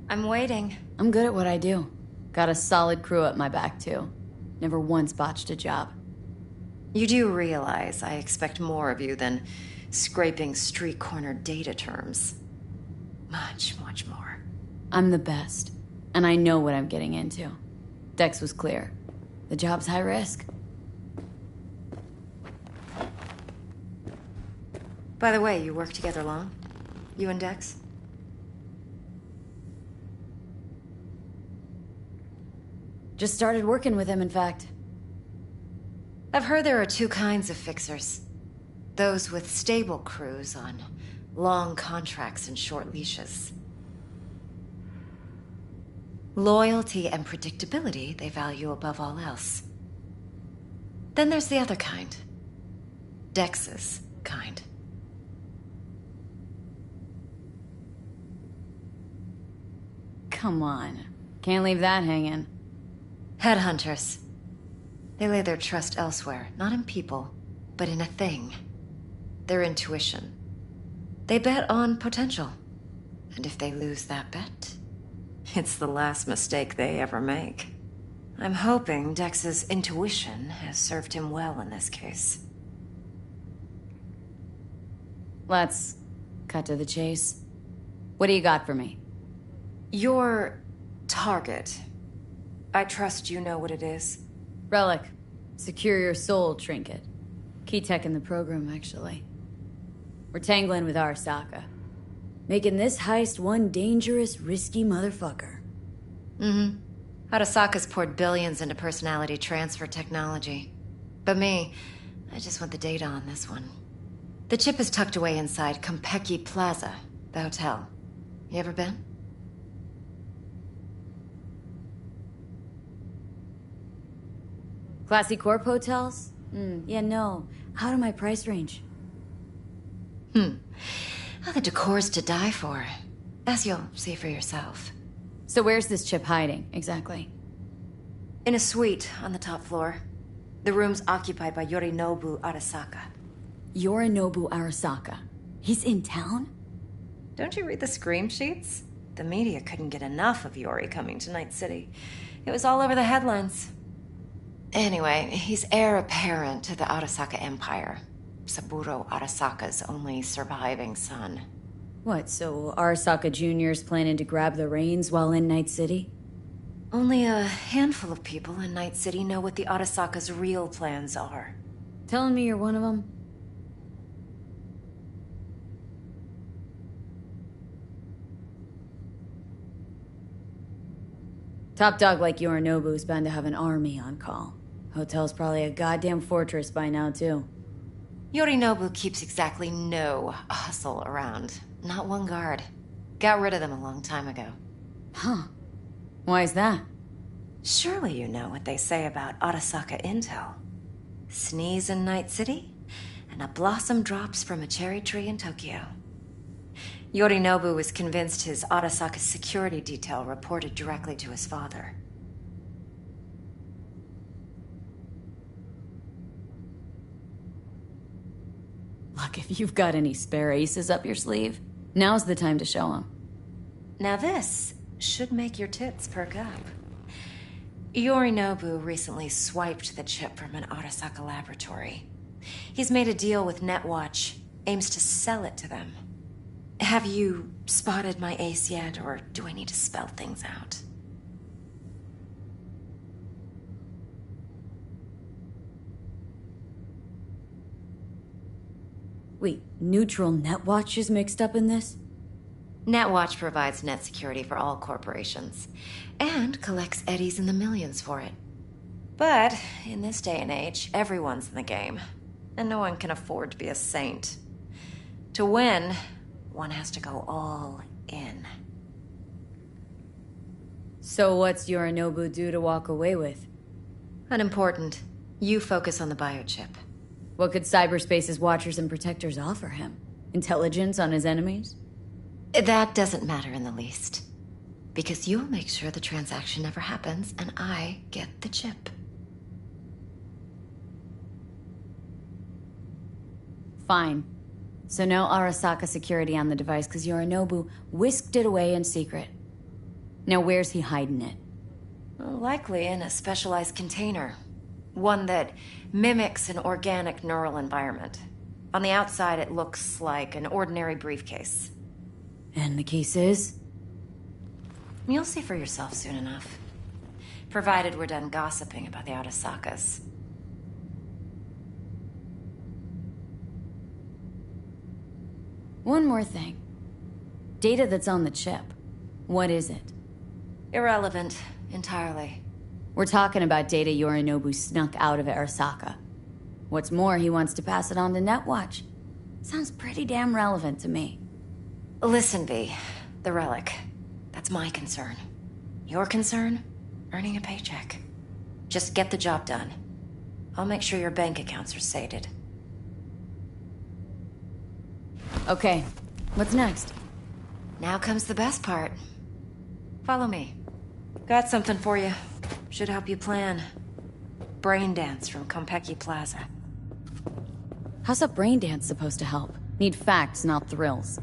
I'm waiting.
I'm good at what I do. Got a solid crew at my back, too. Never once botched a job.
You do realize I expect more of you than scraping street corner data terms. Much, much more.
I'm the best, and I know what I'm getting into. Dex was clear. The job's high risk.
By the way, you work together long? You and Dex?
Just started working with him, in fact.
I've heard there are two kinds of fixers. Those with stable crews on long contracts and short leashes. Loyalty and predictability they value above all else. Then there's the other kind. Dex's kind.
Come on. Can't leave that hanging.
Headhunters. They lay their trust elsewhere, not in people, but in a thing. Their intuition. They bet on potential. And if they lose that bet, it's the last mistake they ever make. I'm hoping Dex's intuition has served him well in this case.
Let's cut to the chase. What do you got for me?
Your target. I trust you know what it is.
Relic. Secure your soul trinket. Key tech in the program, actually. We're tangling with Arasaka. Making this heist one dangerous, risky motherfucker.
Mm-hmm. Arasaka's poured billions into personality transfer technology. But me, I just want the data on this one. The chip is tucked away inside Konpeki Plaza, the hotel. You ever been?
Classy corp hotels? Yeah, no. Out of my price range.
Oh, the decor's to die for. As you'll see for yourself.
So where's this chip hiding, exactly?
In a suite on the top floor. The room's occupied by Yorinobu Arasaka.
Yorinobu Arasaka? He's in town?
Don't you read the scream sheets? The media couldn't get enough of Yori coming to Night City. It was all over the headlines. Anyway, he's heir apparent to the Arasaka Empire. Saburo Arasaka's only surviving son.
What, so Arasaka Jr.'s planning to grab the reins while in Night City?
Only a handful of people in Night City know what the Arasaka's real plans are.
Telling me you're one of them? Top dog like Yorinobu's bound to have an army on call. Hotel's probably a goddamn fortress by now, too.
Yorinobu keeps exactly no hustle around. Not one guard. Got rid of them a long time ago.
Huh. Why is that?
Surely you know what they say about Arasaka intel. Sneeze in Night City, and a blossom drops from a cherry tree in Tokyo. Yorinobu was convinced his Arasaka security detail reported directly to his father.
Look, if you've got any spare aces up your sleeve, now's the time to show them.
Now this should make your tits perk up. Yorinobu recently swiped the chip from an Arasaka laboratory. He's made a deal with Netwatch, aims to sell it to them. Have you spotted my ace yet, or do I need to spell things out?
Wait, neutral Netwatch is mixed up in this?
Netwatch provides net security for all corporations, and collects eddies in the millions for it. But in this day and age, everyone's in the game, and no one can afford to be a saint. To win, one has to go all in.
So what's Yorinobu due to walk away with?
Unimportant. You focus on the biochip.
What could cyberspace's watchers and protectors offer him? Intelligence on his enemies?
That doesn't matter in the least. Because you'll make sure the transaction never happens, and I get the chip.
Fine. So no Arasaka security on the device because Yorinobu whisked it away in secret. Now where's he hiding it?
Likely in a specialized container. One that mimics an organic neural environment. On the outside, it looks like an ordinary briefcase.
And the case is?
You'll see for yourself soon enough. Provided we're done gossiping about the Arasakas.
One more thing. Data that's on the chip. What is it?
Irrelevant, entirely.
We're talking about data Yorinobu snuck out of Arasaka. What's more, he wants to pass it on to Netwatch. Sounds pretty damn relevant to me.
Listen, V. The relic. That's my concern. Your concern? Earning a paycheck. Just get the job done. I'll make sure your bank accounts are sated.
Okay, what's next?
Now comes the best part. Follow me. Got something for you. Should help you plan. Brain dance from Konpeki Plaza.
How's a brain dance supposed to help? Need facts, not thrills.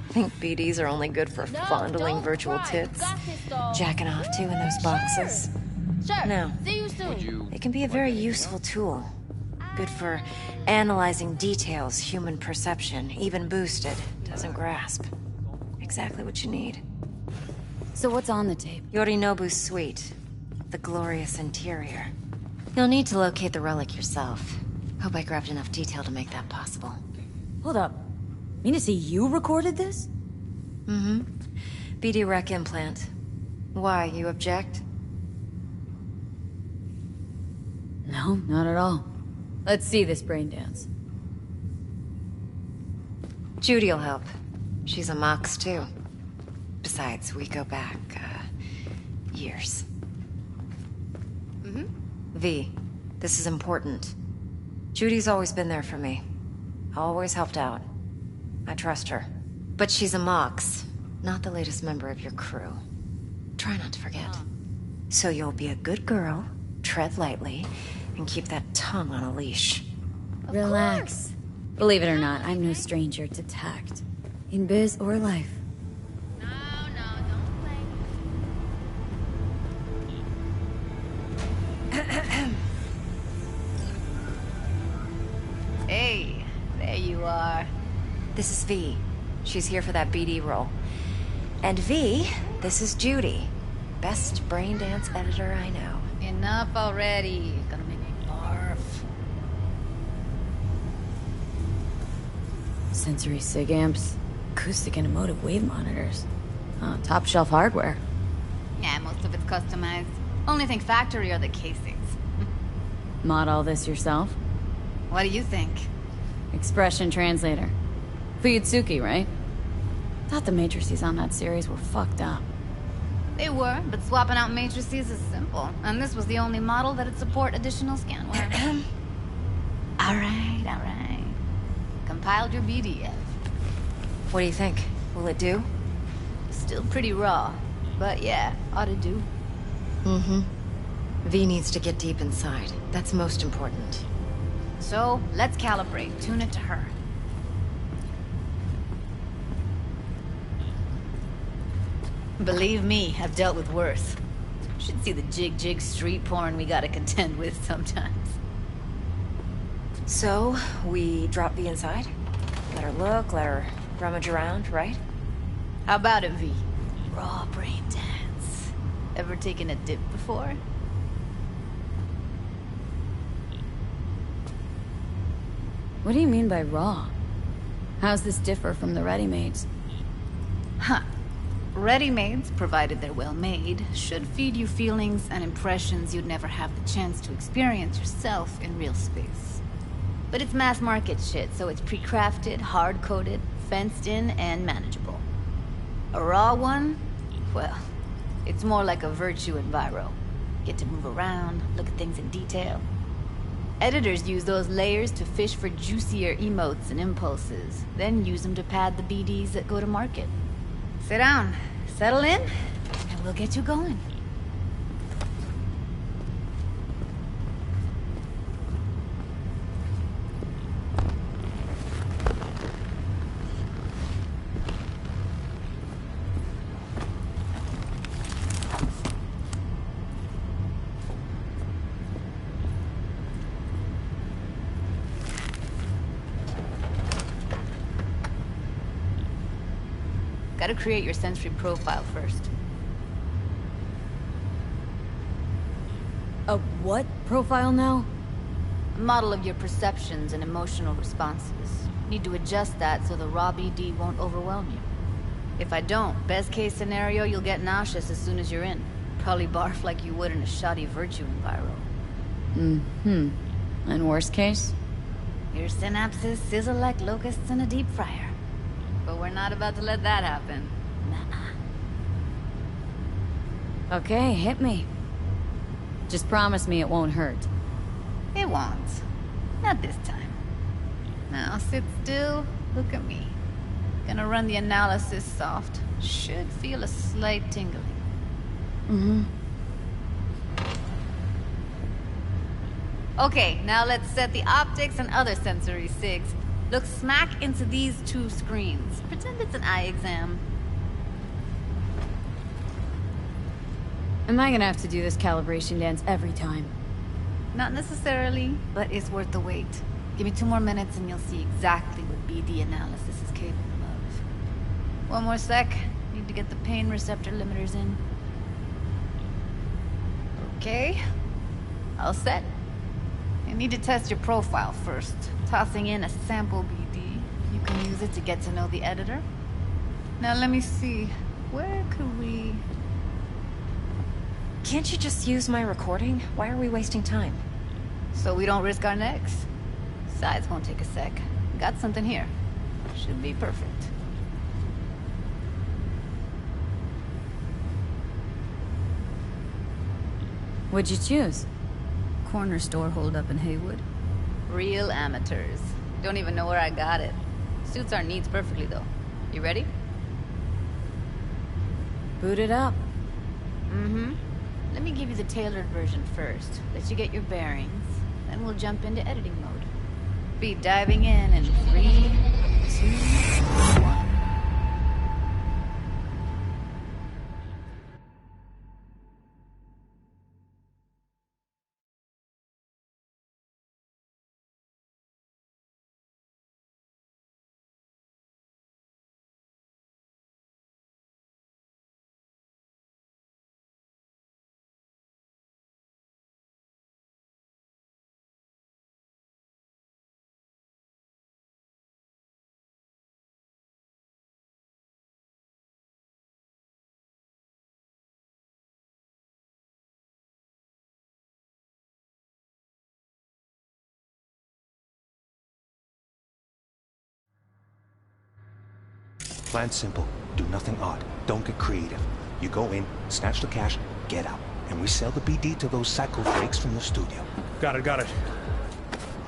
Think BDs are only good for fondling virtual tits? Jacking off to in those boxes?
Sure.
No.
See you soon.
It can be a very useful tool. Good for analyzing details human perception, even boosted, doesn't grasp. Exactly what you need.
So what's on the tape?
Yorinobu's suite. The glorious interior. You'll need to locate the relic yourself. Hope I grabbed enough detail to make that possible.
Hold up. Mean to say you recorded this?
Mm-hmm. BD rec implant. Why, you object?
No, not at all. Let's see this brain dance.
Judy'll help. She's a Mox, too. Besides, we go back, years.
Mm-hmm.
V, this is important. Judy's always been there for me. Always helped out. I trust her. But she's a Mox, not the latest member of your crew. Try not to forget. So you'll be a good girl, tread lightly, and keep that tongue on a leash.
Relax. Believe it or not, I'm no stranger to tact. In biz or life.
Hey, there you are.
This is V. She's here for that BD role. And V, this is Judy. Best brain dance editor I know.
Enough already. Gonna make me barf.
Sensory sig amps, acoustic and emotive wave monitors. Top shelf hardware.
Yeah, most of it's customized. Only thing factory are the casings.
Mod all this yourself?
What do you think?
Expression translator. Fuyutsuki, right? Thought the matrices on that series were fucked up.
They were, but swapping out matrices is simple. And this was the only model that'd support additional scanware. Alright. Compiled your BDF.
What do you think? Will it do?
Still pretty raw. But yeah, ought to do.
Mm-hmm. V needs to get deep inside. That's most important.
So, let's calibrate. Tune it to her. Believe me, I've dealt with worse. Should see the jig street porn we gotta contend with sometimes.
So, we drop V inside? Let her look, let her rummage around, right?
How about it, V? Raw brain dance. Ever taken a dip before?
What do you mean by raw? How's this differ from the ready-mades?
Huh. Ready-mades, provided they're well made, should feed you feelings and impressions you'd never have the chance to experience yourself in real space. But it's mass market shit, so it's pre-crafted, hard-coded, fenced in, and manageable. A raw one? Well, it's more like a virtue enviro. Get to move around, look at things in detail. Editors use those layers to fish for juicier emotes and impulses, then use them to pad the BDs that go to market. Sit down, settle in, and we'll get you going. Gotta create your sensory profile first.
A what profile now?
A model of your perceptions and emotional responses. Need to adjust that so the raw BD won't overwhelm you. If I don't, best case scenario, you'll get nauseous as soon as you're in. Probably barf like you would in a shoddy virtue enviro.
Mm-hmm. And worst case?
Your synapses sizzle like locusts in a deep fryer. But we're not about to let that happen. Nuh-uh.
Okay, hit me. Just promise me it won't hurt.
It won't. Not this time. Now sit still, look at me. Gonna run the analysis soft. Should feel a slight tingling.
Mm-hmm.
Okay, now let's set the optics and other sensory sigs. Look smack into these two screens. Pretend it's an eye exam.
Am I gonna have to do this calibration dance every time?
Not necessarily, but it's worth the wait. Give me 2 more minutes and you'll see exactly what BD analysis is capable of. 1 more sec. Need to get the pain receptor limiters in. Okay. All set. You need to test your profile first. Tossing in a sample BD. You can use it to get to know the editor. Now let me see. Where could we...
Can't you just use my recording? Why are we wasting time?
So we don't risk our necks. Besides, won't take a sec. Got something here. Should be perfect.
What'd you choose?
Corner store holdup in Haywood. Real amateurs. Don't even know where I got it. Suits our needs perfectly, though. You ready?
Boot it up.
Mm-hmm. Let me give you the tailored version first. Let you get your bearings. Then we'll jump into editing mode. Be diving in 3, 2, 1.
Plan simple. Do nothing odd. Don't get creative. You go in, snatch the cash, get out. And we sell the BD to those psycho freaks from the studio.
Got it.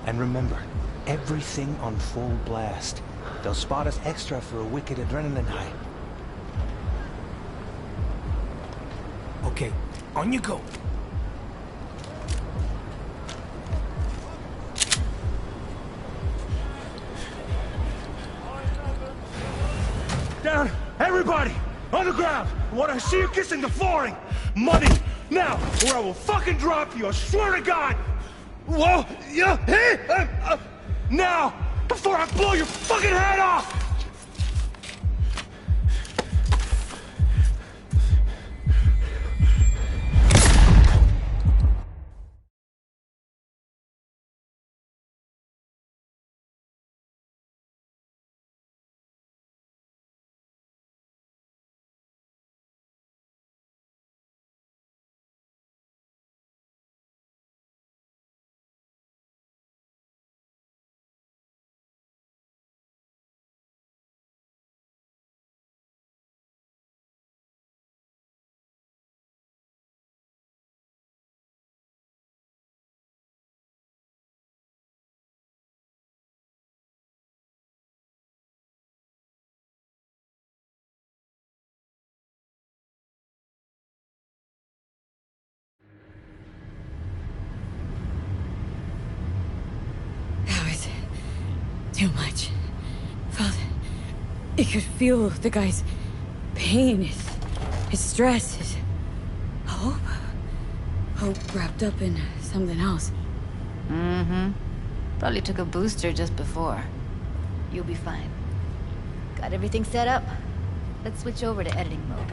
And remember, everything on full blast. They'll spot us extra for a wicked adrenaline high.
Okay, on you go. Down! Everybody! On the ground! I want to see you kissing the flooring! Money! Now! Or I will fucking drop you! I swear to God! Whoa! Yeah! Hey! Now! Before I blow your fucking head off!
too much. It could feel the guy's pain, his stress, his hope. Hope wrapped up in something else.
Mm-hmm. Probably took a booster just before. You'll be fine. Got everything set up? Let's switch over to editing mode.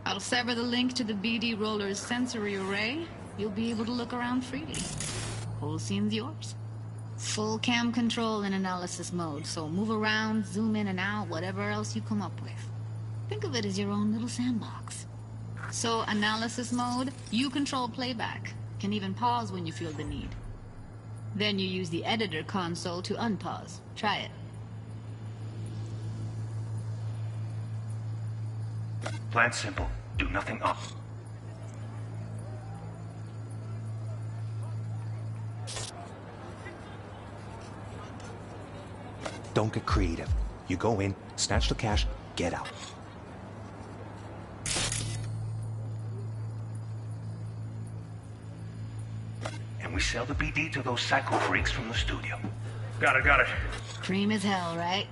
I'll sever the link to the BD Roller's sensory array. You'll be able to look around freely. Whole scene's yours. Full cam control in analysis mode, so move around, zoom in and out, whatever else you come up with. Think of it as your own little sandbox. So, analysis mode, you control playback. Can even pause when you feel the need. Then you use the editor console to unpause. Try it.
Plan simple. Do nothing up. Don't get creative. You go in, snatch the cash, get out. And we sell the BD to those psycho freaks from the studio.
Got it.
Cream as hell, right?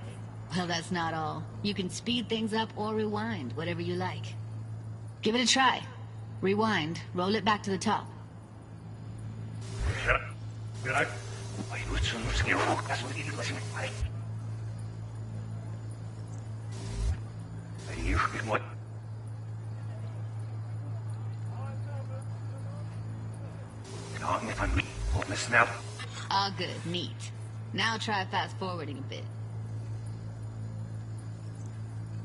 Well, that's not all. You can speed things up or rewind, whatever you like. Give it a try. Rewind, roll it back to the top. All good, neat. Now try fast forwarding a bit.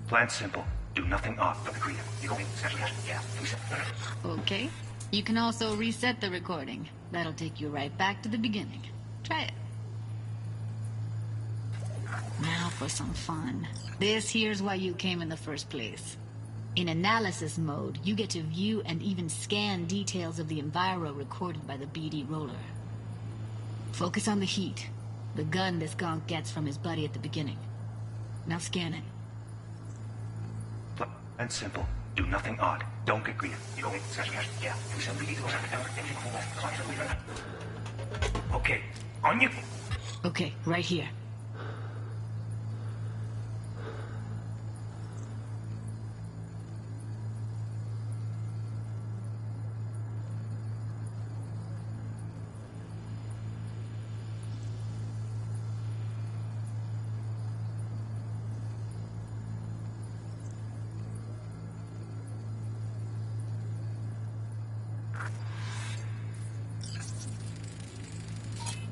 Plan simple. Do nothing off.
Okay. You can also reset the recording. That'll take you right back to the beginning. Try it. Now for some fun. This here's why you came in the first place. In analysis mode, you get to view and even scan details of the enviro recorded by the BD roller. Focus on the heat. The gun this gonk gets from his buddy at the beginning. Now scan it.
And simple. Do nothing odd. Don't get greedy. Okay, on you.
Okay, right here.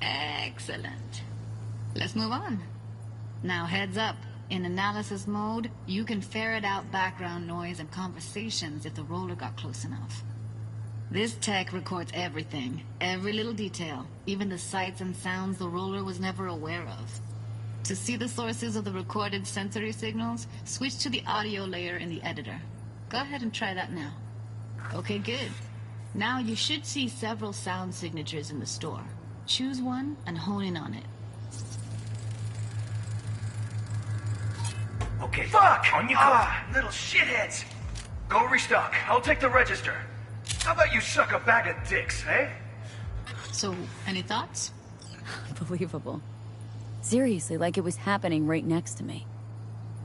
Excellent. Let's move on. Now heads up. In analysis mode, you can ferret out background noise and conversations if the roller got close enough. This tech records everything, every little detail, even the sights and sounds the roller was never aware of. To see the sources of the recorded sensory signals, switch to the audio layer in the editor. Go ahead and try that now. Okay, good. Now you should see several sound signatures in the store. Choose one and hone in on it.
Okay.
Fuck!
On you go.
Little shitheads! Go restock. I'll take the register. How about you suck a bag of dicks, eh?
So, any thoughts?
Unbelievable. Seriously, like it was happening right next to me.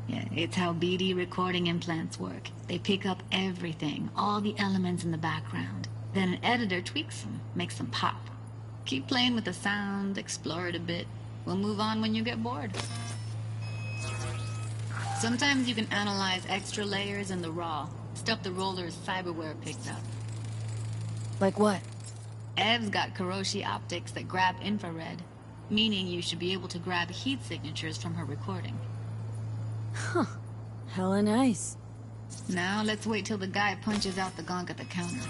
Yeah, it's how BD recording implants work. They pick up everything, all the elements in the background. Then an editor tweaks them, makes them pop. Keep playing with the sound, explore it a bit. We'll move on when you get bored. Sometimes you can analyze extra layers in the raw, stuff the roller's cyberware picked up.
Like what?
Ev's got Kiroshi optics that grab infrared, meaning you should be able to grab heat signatures from her recording.
Huh. Hella nice.
Now let's wait till the guy punches out the gong at the counter.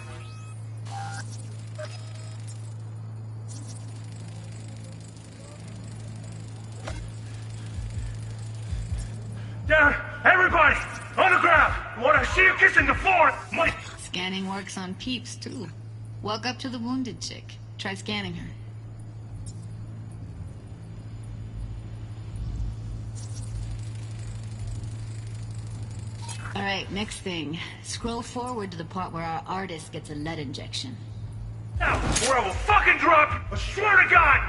Down! Everybody! On the ground! I want to see you kissing the floor!
Scanning works on peeps, too. Walk up to the wounded chick. Try scanning her. Alright, next thing. Scroll forward to the part where our artist gets a lead injection.
Now, or I will fucking drop! I swear to God!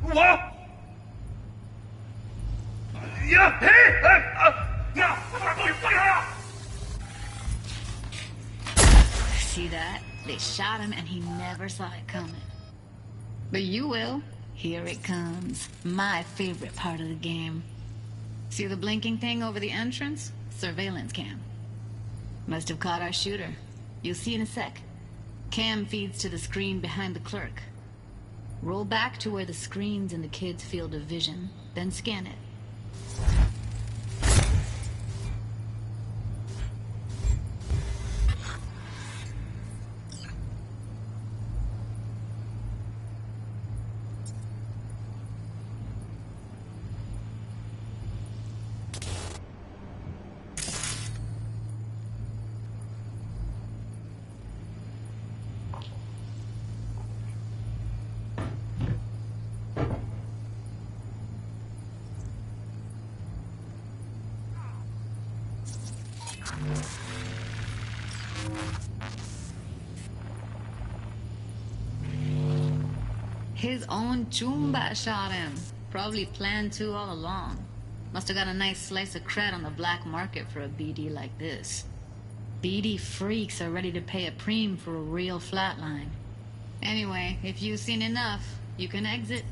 Whoa! Yeah, hey! Now! I'm gonna blow your fucking head off!
See that? They shot him and he never saw it coming. But you will. Here it comes. My favorite part of the game. See the blinking thing over the entrance? Surveillance cam. Must have caught our shooter. You'll see in a sec. Cam feeds to the screen behind the clerk. Roll back to where the screen's in the kid's field of vision, then scan it. His own Chumba shot him. Probably planned to all along. Must have got a nice slice of cred on the black market for a BD like this. BD freaks are ready to pay a preem for a real flatline. Anyway, if you've seen enough, you can exit.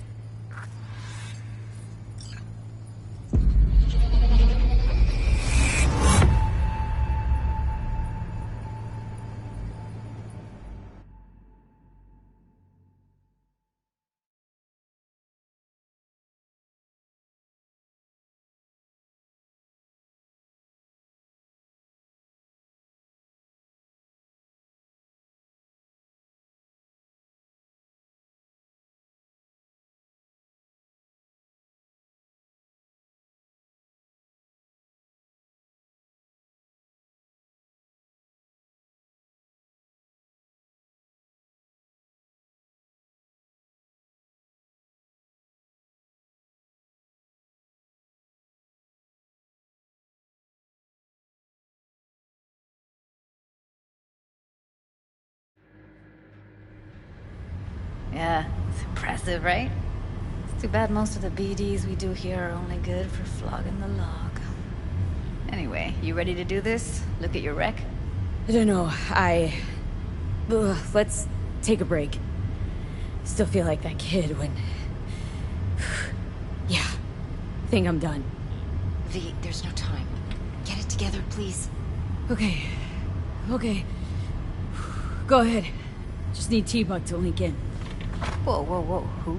Yeah, it's impressive, right? It's too bad most of the BDs we do here are only good for flogging the log. Anyway, you ready to do this? Look at your wreck?
I don't know, let's take a break. Still feel like that kid when... Yeah, think I'm done.
V, there's no time. Get it together, please.
Okay. Go ahead. Just need T-Bug to link in.
Whoa, who?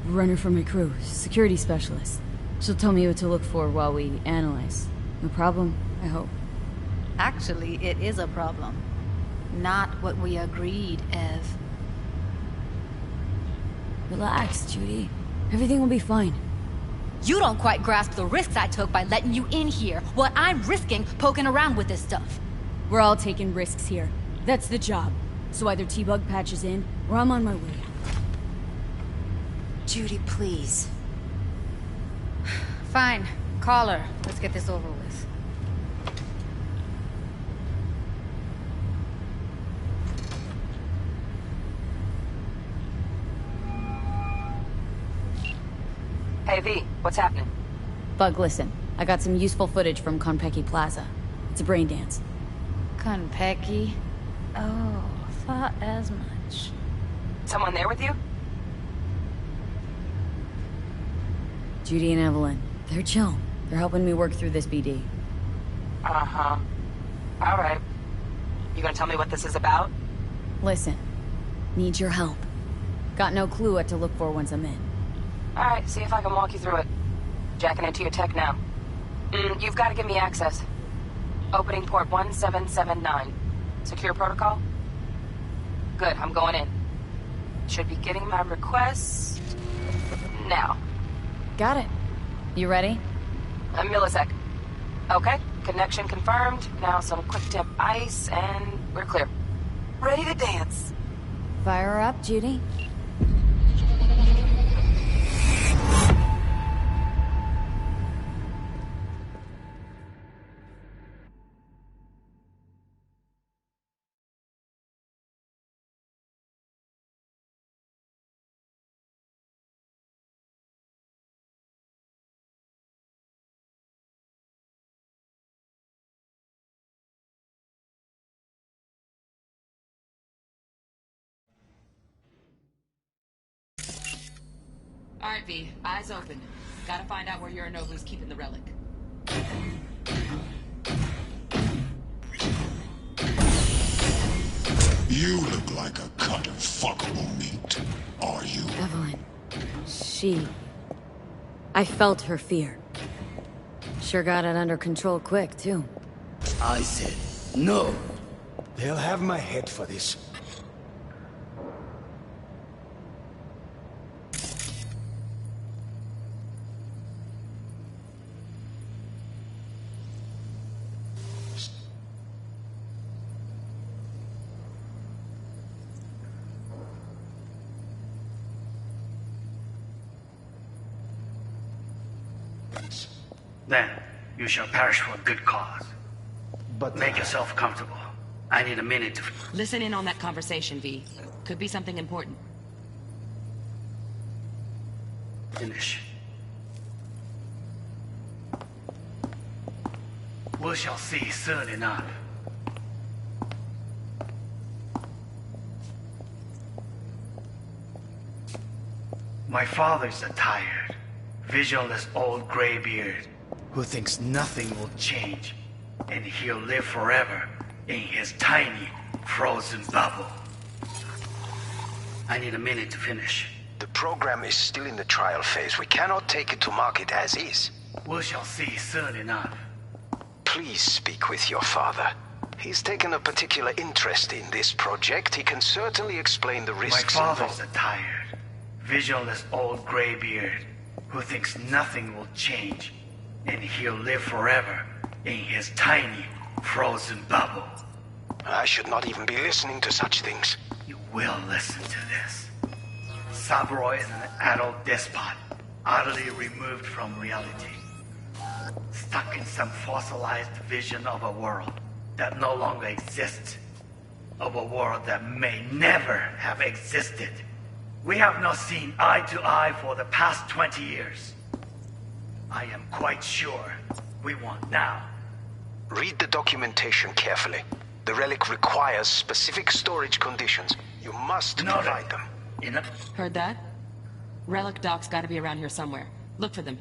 Runner from my crew, security specialist. She'll tell me what to look for while we analyze. No problem, I hope.
Actually, it is a problem. Not what we agreed, Ev.
Relax, Judy. Everything will be fine.
You don't quite grasp the risks I took by letting you in here. What I'm risking poking around with this stuff.
We're all taking risks here. That's the job. So either T-Bug patches in, or I'm on my way.
Judy, please.
Fine. Call her. Let's get this over with.
Hey, V, what's happening?
Bug, listen. I got some useful footage from Konpeki Plaza. It's a brain dance.
Konpeki? Oh, thought as much.
Someone there with you?
Judy and Evelyn. They're chill. They're helping me work through this BD.
Uh-huh. All right. You gonna tell me what this is about?
Listen. Need your help. Got no clue what to look for once I'm in.
Alright, see if I can walk you through it. Jacking into your tech now. You've got to give me access. Opening port 1779. Secure protocol? Good, I'm going in. Should be getting my request... now.
Got it. You ready?
A millisec. Okay, connection confirmed. Now some quick tip ice, and we're clear. Ready to dance.
Fire her up, Judy.
Alright, V. Eyes open. Gotta find out where Yorinobu's keeping the relic.
You look like a cut of fuckable meat. Are you?
Evelyn. She... I felt her fear. Sure got it under control quick, too.
I said no.
They'll have my head for this.
Then, you shall perish for a good cause.
But
make yourself comfortable. I need a minute to...
Listen in on that conversation, V. Could be something important.
finish. We shall see soon enough. My father's a tired, visionless old graybeard who thinks nothing will change, and he'll live forever in his tiny, frozen bubble. I need a minute to finish.
The program is still in the trial phase. We cannot take it to market as is.
We shall see soon enough.
Please speak with your father. He's taken a particular interest in this project. He can certainly explain the risks
My
involved.
father's a tired, visionless old graybeard who thinks nothing will change, and he'll live forever in his tiny, frozen bubble.
I should not even be listening to such things.
You will listen to this. Saburo is an adult despot, utterly removed from reality. Stuck in some fossilized vision of a world that no longer exists. Of a world that may never have existed. We have not seen eye to eye for the past 20 years. I am quite sure we want now.
Read the documentation carefully. The relic requires specific storage conditions. You must provide them.
Heard that? Relic docs gotta be around here somewhere. Look for them.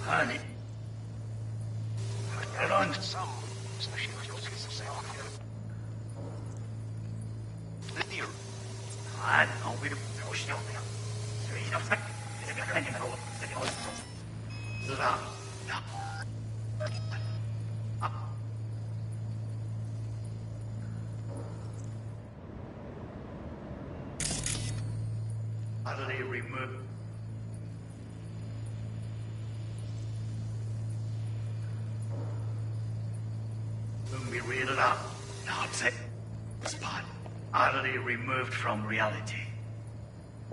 Honey. Run. Utterly removed. Let me read it out. Now it's a spot utterly removed from reality.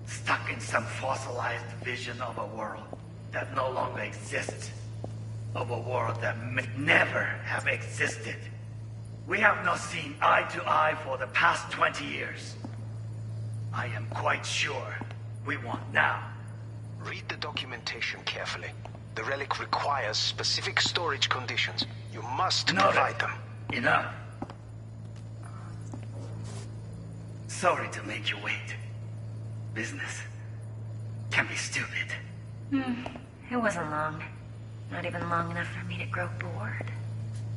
Stuck in some fossilized vision of a world that no longer exists. Of a world that may never have existed. We have not seen eye to eye for the past 20 years. I am quite sure we want now.
Read the documentation carefully. The relic requires specific storage conditions. You must
Noted.
provide them.
Enough. Sorry to make you wait. Business can be stupid.
It wasn't long. Not even long enough for me to grow bored.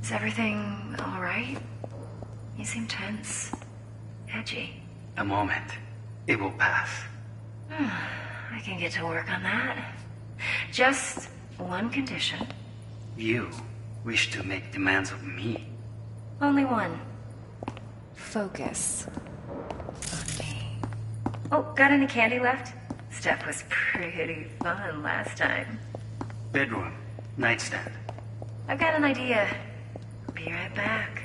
Is everything all right? You seem tense. Edgy.
A moment. It will pass.
I can get to work on that. Just one condition.
You wish to make demands of me.
Only one. Focus on me. Oh, got any candy left? Stuff was pretty fun last time.
Bedroom. Nightstand.
I've got an idea. Be right back.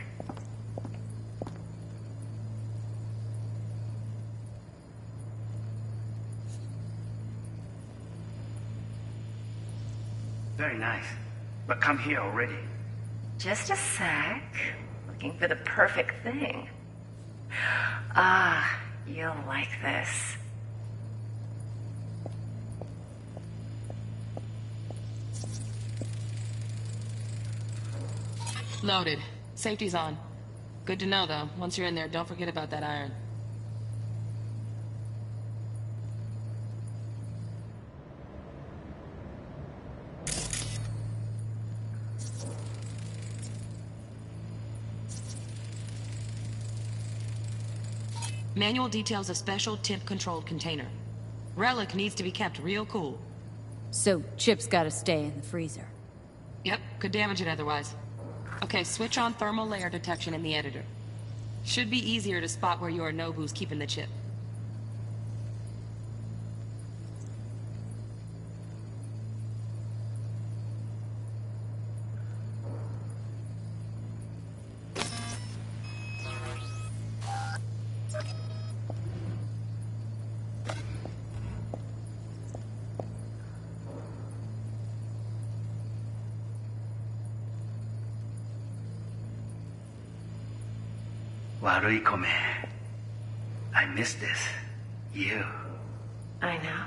Very nice. But come here already.
Just a sec. Looking for the perfect thing. Ah, you'll like this.
Loaded. Safety's on. Good to know, though. Once you're in there, don't forget about that iron. Manual details a special temp-controlled container. Relic needs to be kept real cool.
So, Chip's gotta stay in the freezer.
Yep, could damage it otherwise. Okay, switch on thermal layer detection in the editor. Should be easier to spot where Yorinobu's keeping the chip.
Waruikome. I miss this. You.
I know.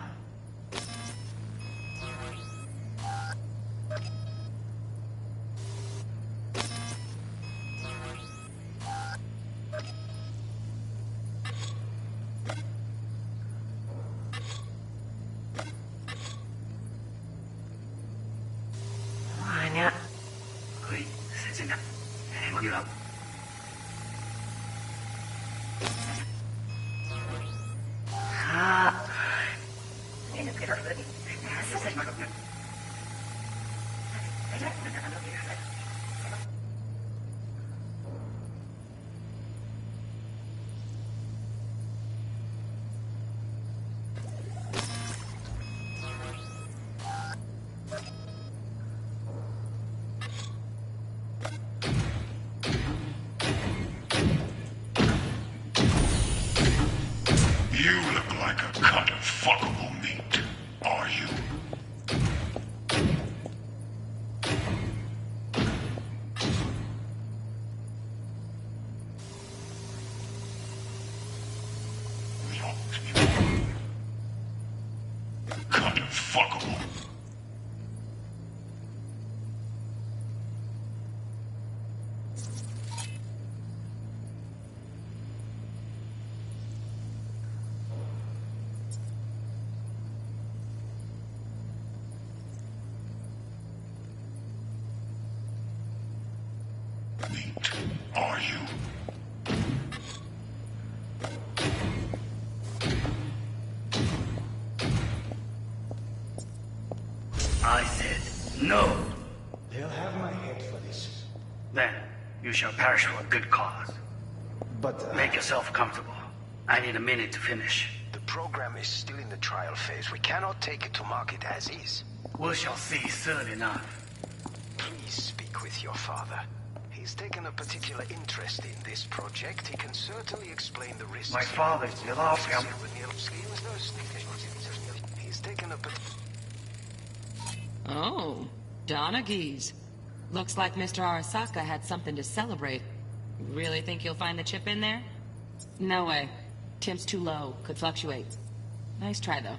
Wanya.
Oi, Setsuna. Hang you up.
You look like a cut of fuckable meat, are you? Cut of fuckable. Are you?
I said no.
They'll have my head for this.
Then you shall perish for a good cause.
But
make yourself comfortable. I need a minute to finish.
The program is still in the trial phase. We cannot take it to market as is.
We shall see soon enough.
Please speak with your father. He's taken a particular interest in this project. He can certainly explain the risks.
My father still loves him.
He's taken a
Oh, Donaghy's. Looks like Mr. Arasaka had something to celebrate. Really think you'll find the chip in there? No way. Temp's too low. Could fluctuate. Nice try, though.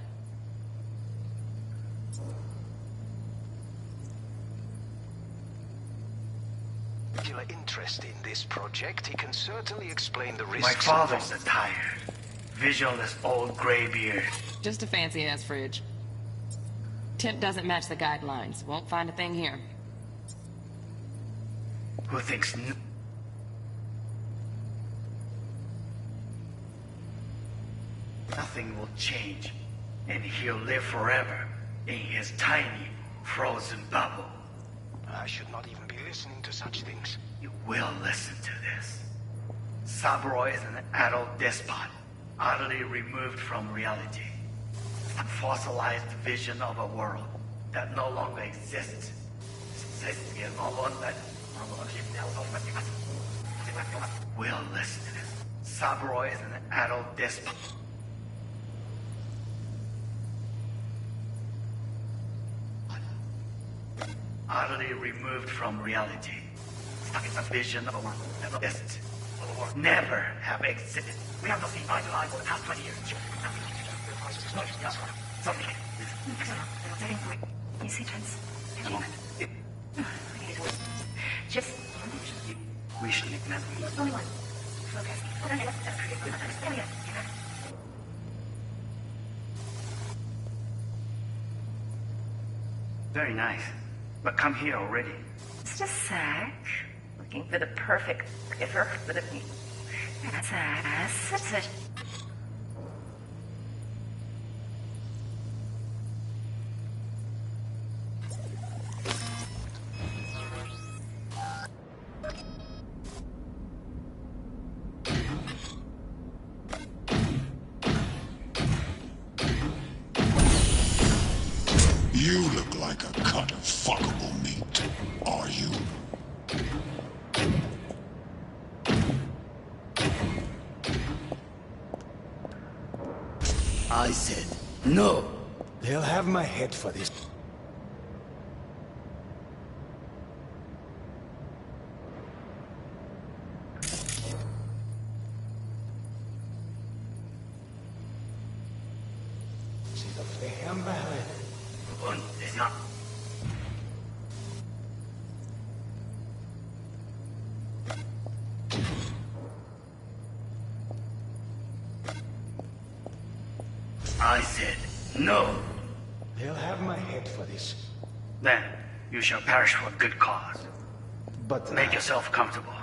particular interest in this project, he can certainly explain the risks.
My father's a tired, visionless old graybeard.
Just a fancy-ass fridge. Temp doesn't match the guidelines. Won't find a thing here.
Who thinks nothing will change, and he'll live forever in his tiny, frozen bubble.
I should not even be listening to such things.
You will listen to this. Saburo is an adult despot, utterly removed from reality. A fossilized vision of a world that no longer exists. Will listen to this. Saburo is an adult despot. Utterly removed from reality. Stuck in some vision of a world that no exists. Never have existed. We have not seen eye to eye for the past 20 years.
You see, Prince? In a moment. Just...
We should make that.
Only one. Focus. There we go.
Very nice. But come here already.
Just a sec. Looking for the perfect giver for the meat. That's it.
You look like a cut of fuckable meat, are you?
I said no.
They'll have my head for this.
I said no.
They'll have my head for this.
Then you shall perish for a good cause.
But
make yourself comfortable.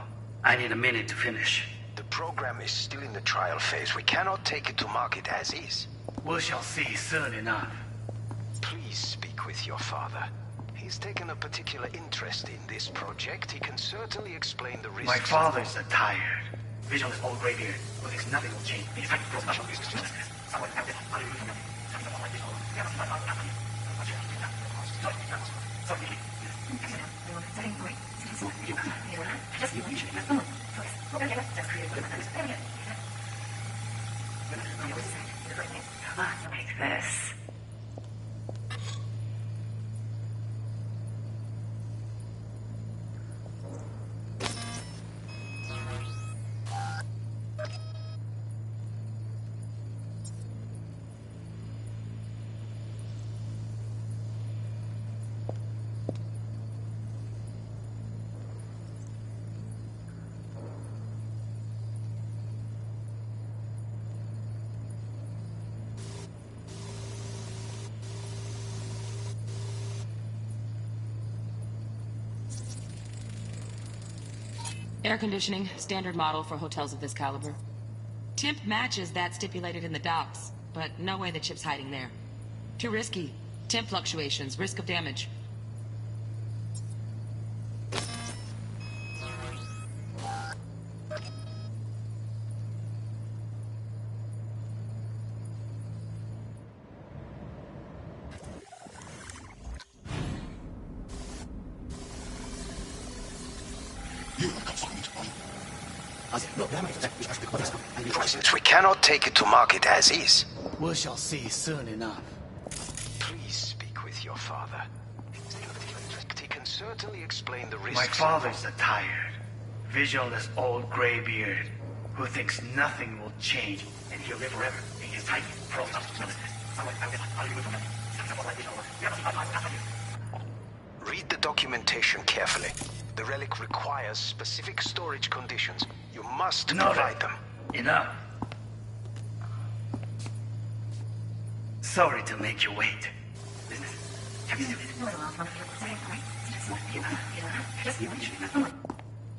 I need a minute to finish.
The program is still in the trial phase. We cannot take it to market as is.
We shall see soon enough.
Please speak with your father. He's taken a particular interest in this project. He can certainly explain the risks.
My father's a tired, visionless old graybeard who thinks nothing will change. He's fighting for special justice. Someone out there, utterly removed from reality.
Like this.
Air conditioning, standard model for hotels of this caliber. Temp matches that stipulated in the docs, but no way the chip's hiding there. Too risky. Temp fluctuations, risk of damage.
Since we cannot take it to market as is.
We shall see soon enough.
Please speak with your father. He can certainly explain the risks.
My father's a tired, visionless old graybeard who thinks nothing will change and he'll live forever in his tiny, frozen
Read the documentation carefully. The relic requires specific storage conditions. You must
Noted.
provide them.
Enough. Sorry to make you wait.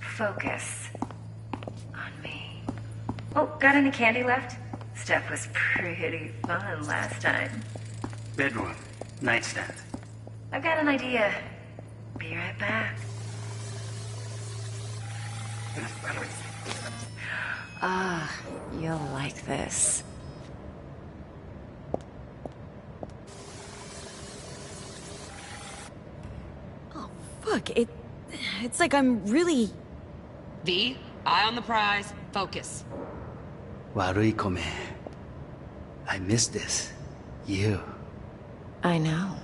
Focus on me. Oh, got any candy left? Stuff was pretty fun last time.
Bedroom. Nightstand.
I've got an idea. Be right back.
Ah, you'll like this.
Oh, fuck. It's like I'm really...
V, eye on the prize, focus.
Warui kome. I miss this. You.
I know.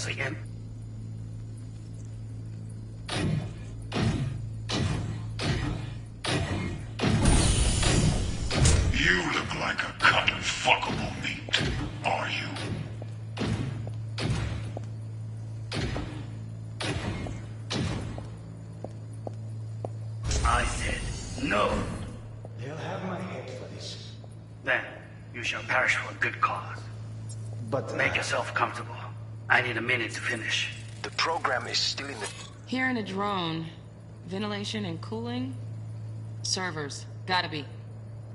Again.
You look like a cut of fuckable meat, are you?
I said no.
They'll have my head for this.
Then you shall perish for a good cause.
But
make yourself comfortable. I need a minute to finish.
The program is still in the...
Here in a drone. Ventilation and cooling? Servers. Gotta be.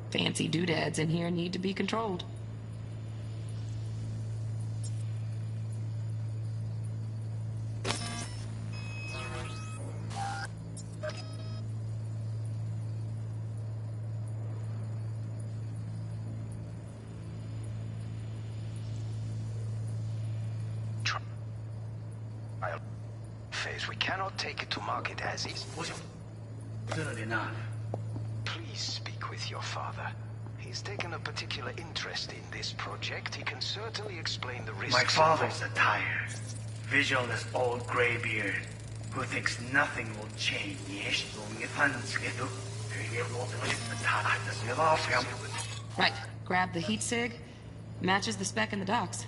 Fancy doodads in here need to be controlled.
Phase. We cannot take it to market as is.
Good enough.
Please speak with your father. He's taken a particular interest in this project. He can certainly explain the risks.
My father's a tired, visionless old graybeard who thinks nothing will change.
Right. Grab the heat sig. Matches the spec in the docks.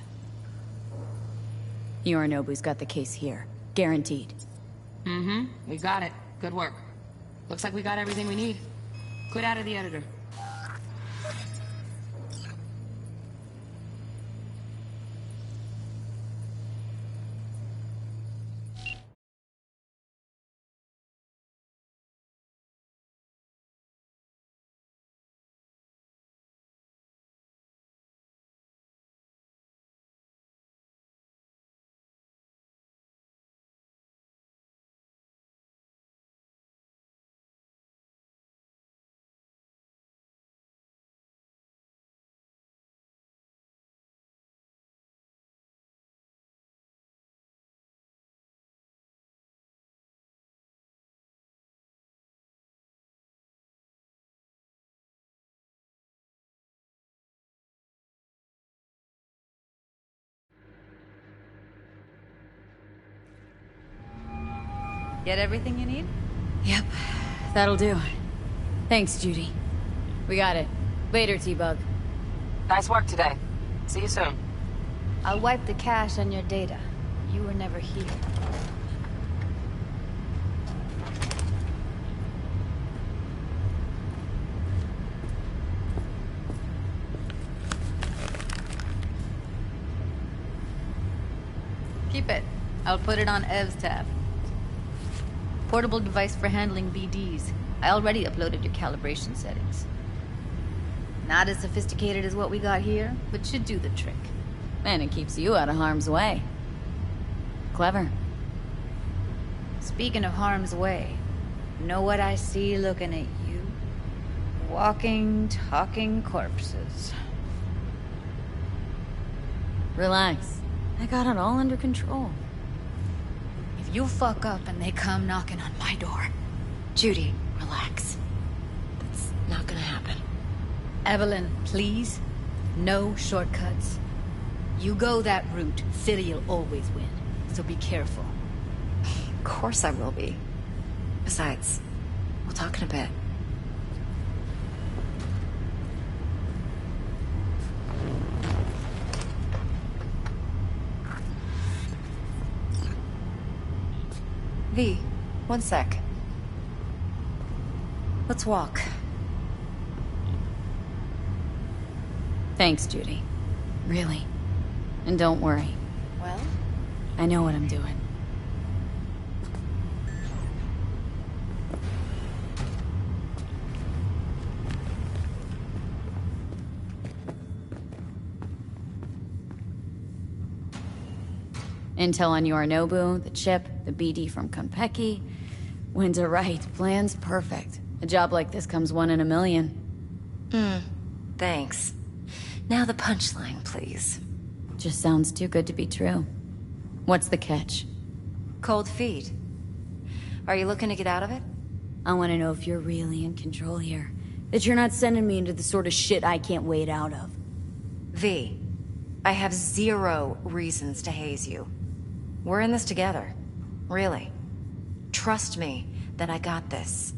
Yorinobu's got the case here. Guaranteed.
Mm-hmm. We got it. Good work. Looks like we got everything we need. Quit out of the editor.
Get everything you need?
Yep. That'll do. Thanks, Judy. We got it. Later, T-Bug.
Nice work today. See you soon.
I'll wipe the cache on your data. You were never here. Keep it. I'll put it on Ev's tab. Portable device for handling BDs. I already uploaded your calibration settings. Not as sophisticated as what we got here, but should do the trick.
And it keeps you out of harm's way. Clever.
Speaking of harm's way, know what I see looking at you? Walking, talking corpses.
Relax. I got it all under control.
If you fuck up and they come knocking on my door...
Judy, relax. That's not gonna happen.
Evelyn, please. No shortcuts. You go that route, Philly'll always win.
so be careful.
Of course I will be. Besides, we'll talk in a bit. V, one sec. Let's walk.
Thanks, Judy. Really. And don't worry.
Well?
I know what I'm doing. Intel on Yorinobu, the chip, the BD from Konpeki. Winter right, plan's perfect. A job like this comes 1 in a million.
Thanks. Now the punchline, please.
Just sounds too good to be true. What's the catch?
Cold feet. Are you looking to get out of it?
I want to know if you're really in control here. That you're not sending me into the sort of shit I can't wait out of.
V, I have 0 reasons to haze you. We're in this together. Really. Trust me that I got this.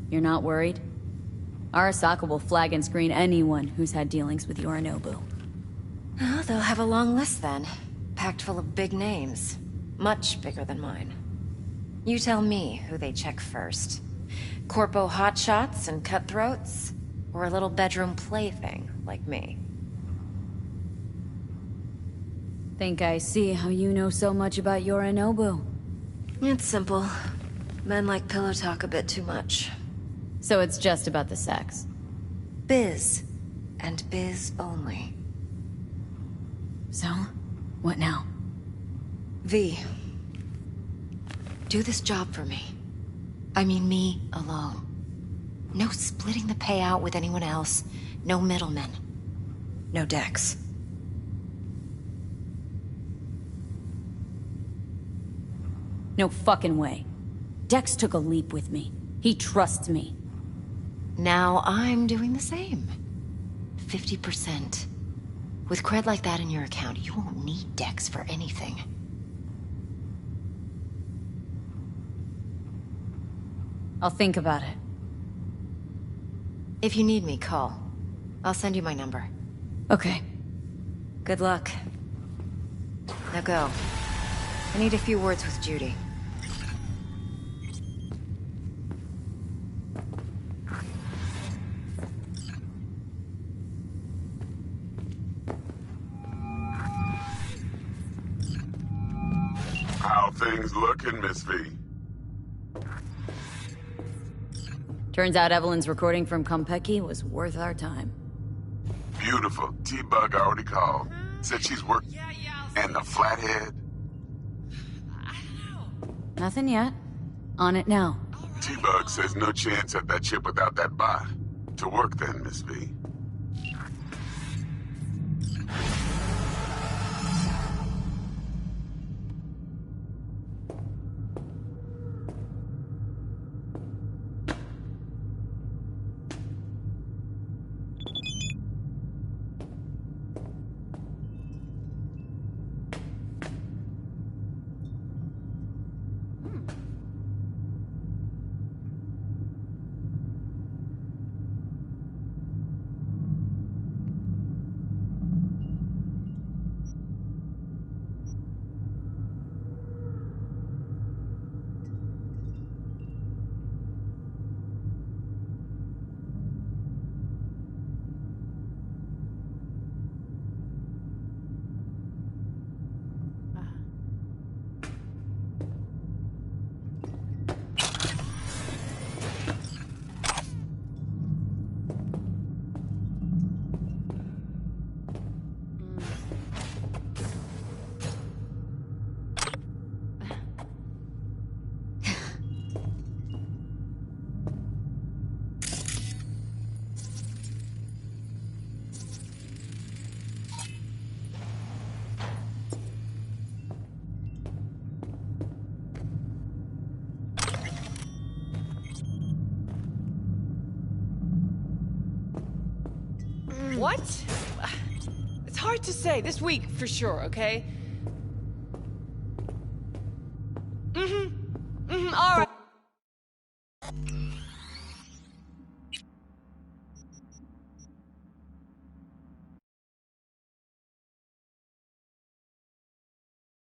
You're not worried? Arasaka will flag and screen anyone who's had dealings with Yorinobu.
Oh, they'll have a long list then. Packed full of big names. Much bigger than mine. You tell me who they check first. Corpo hotshots and cutthroats? Or a little bedroom plaything like me?
Think I see how you know so much about Yorinobu.
It's simple. Men like pillow talk a bit too much.
So it's just about the sex.
Biz. And biz only.
So? What now?
V. Do this job for me. I mean me alone. No splitting the payout with anyone else. No middlemen. No Dex.
No fucking way. Dex took a leap with me. He trusts me.
Now I'm doing the same. 50%. With cred like that in your account, you won't need Dex for anything.
I'll think about it.
If you need me, call. I'll send you my number.
Okay.
Good luck. Now go. I need a few words with Judy.
How things looking, Miss V?
Turns out Evelyn's recording from Konpeki was worth our time.
Beautiful. T-Bug already called. Said she's working. And the flathead?
Nothing yet. On it now.
T-Bug says no chance at that chip without that bot. To work then, Miss V.
What? It's hard hard to say. This week, for sure, okay? All right.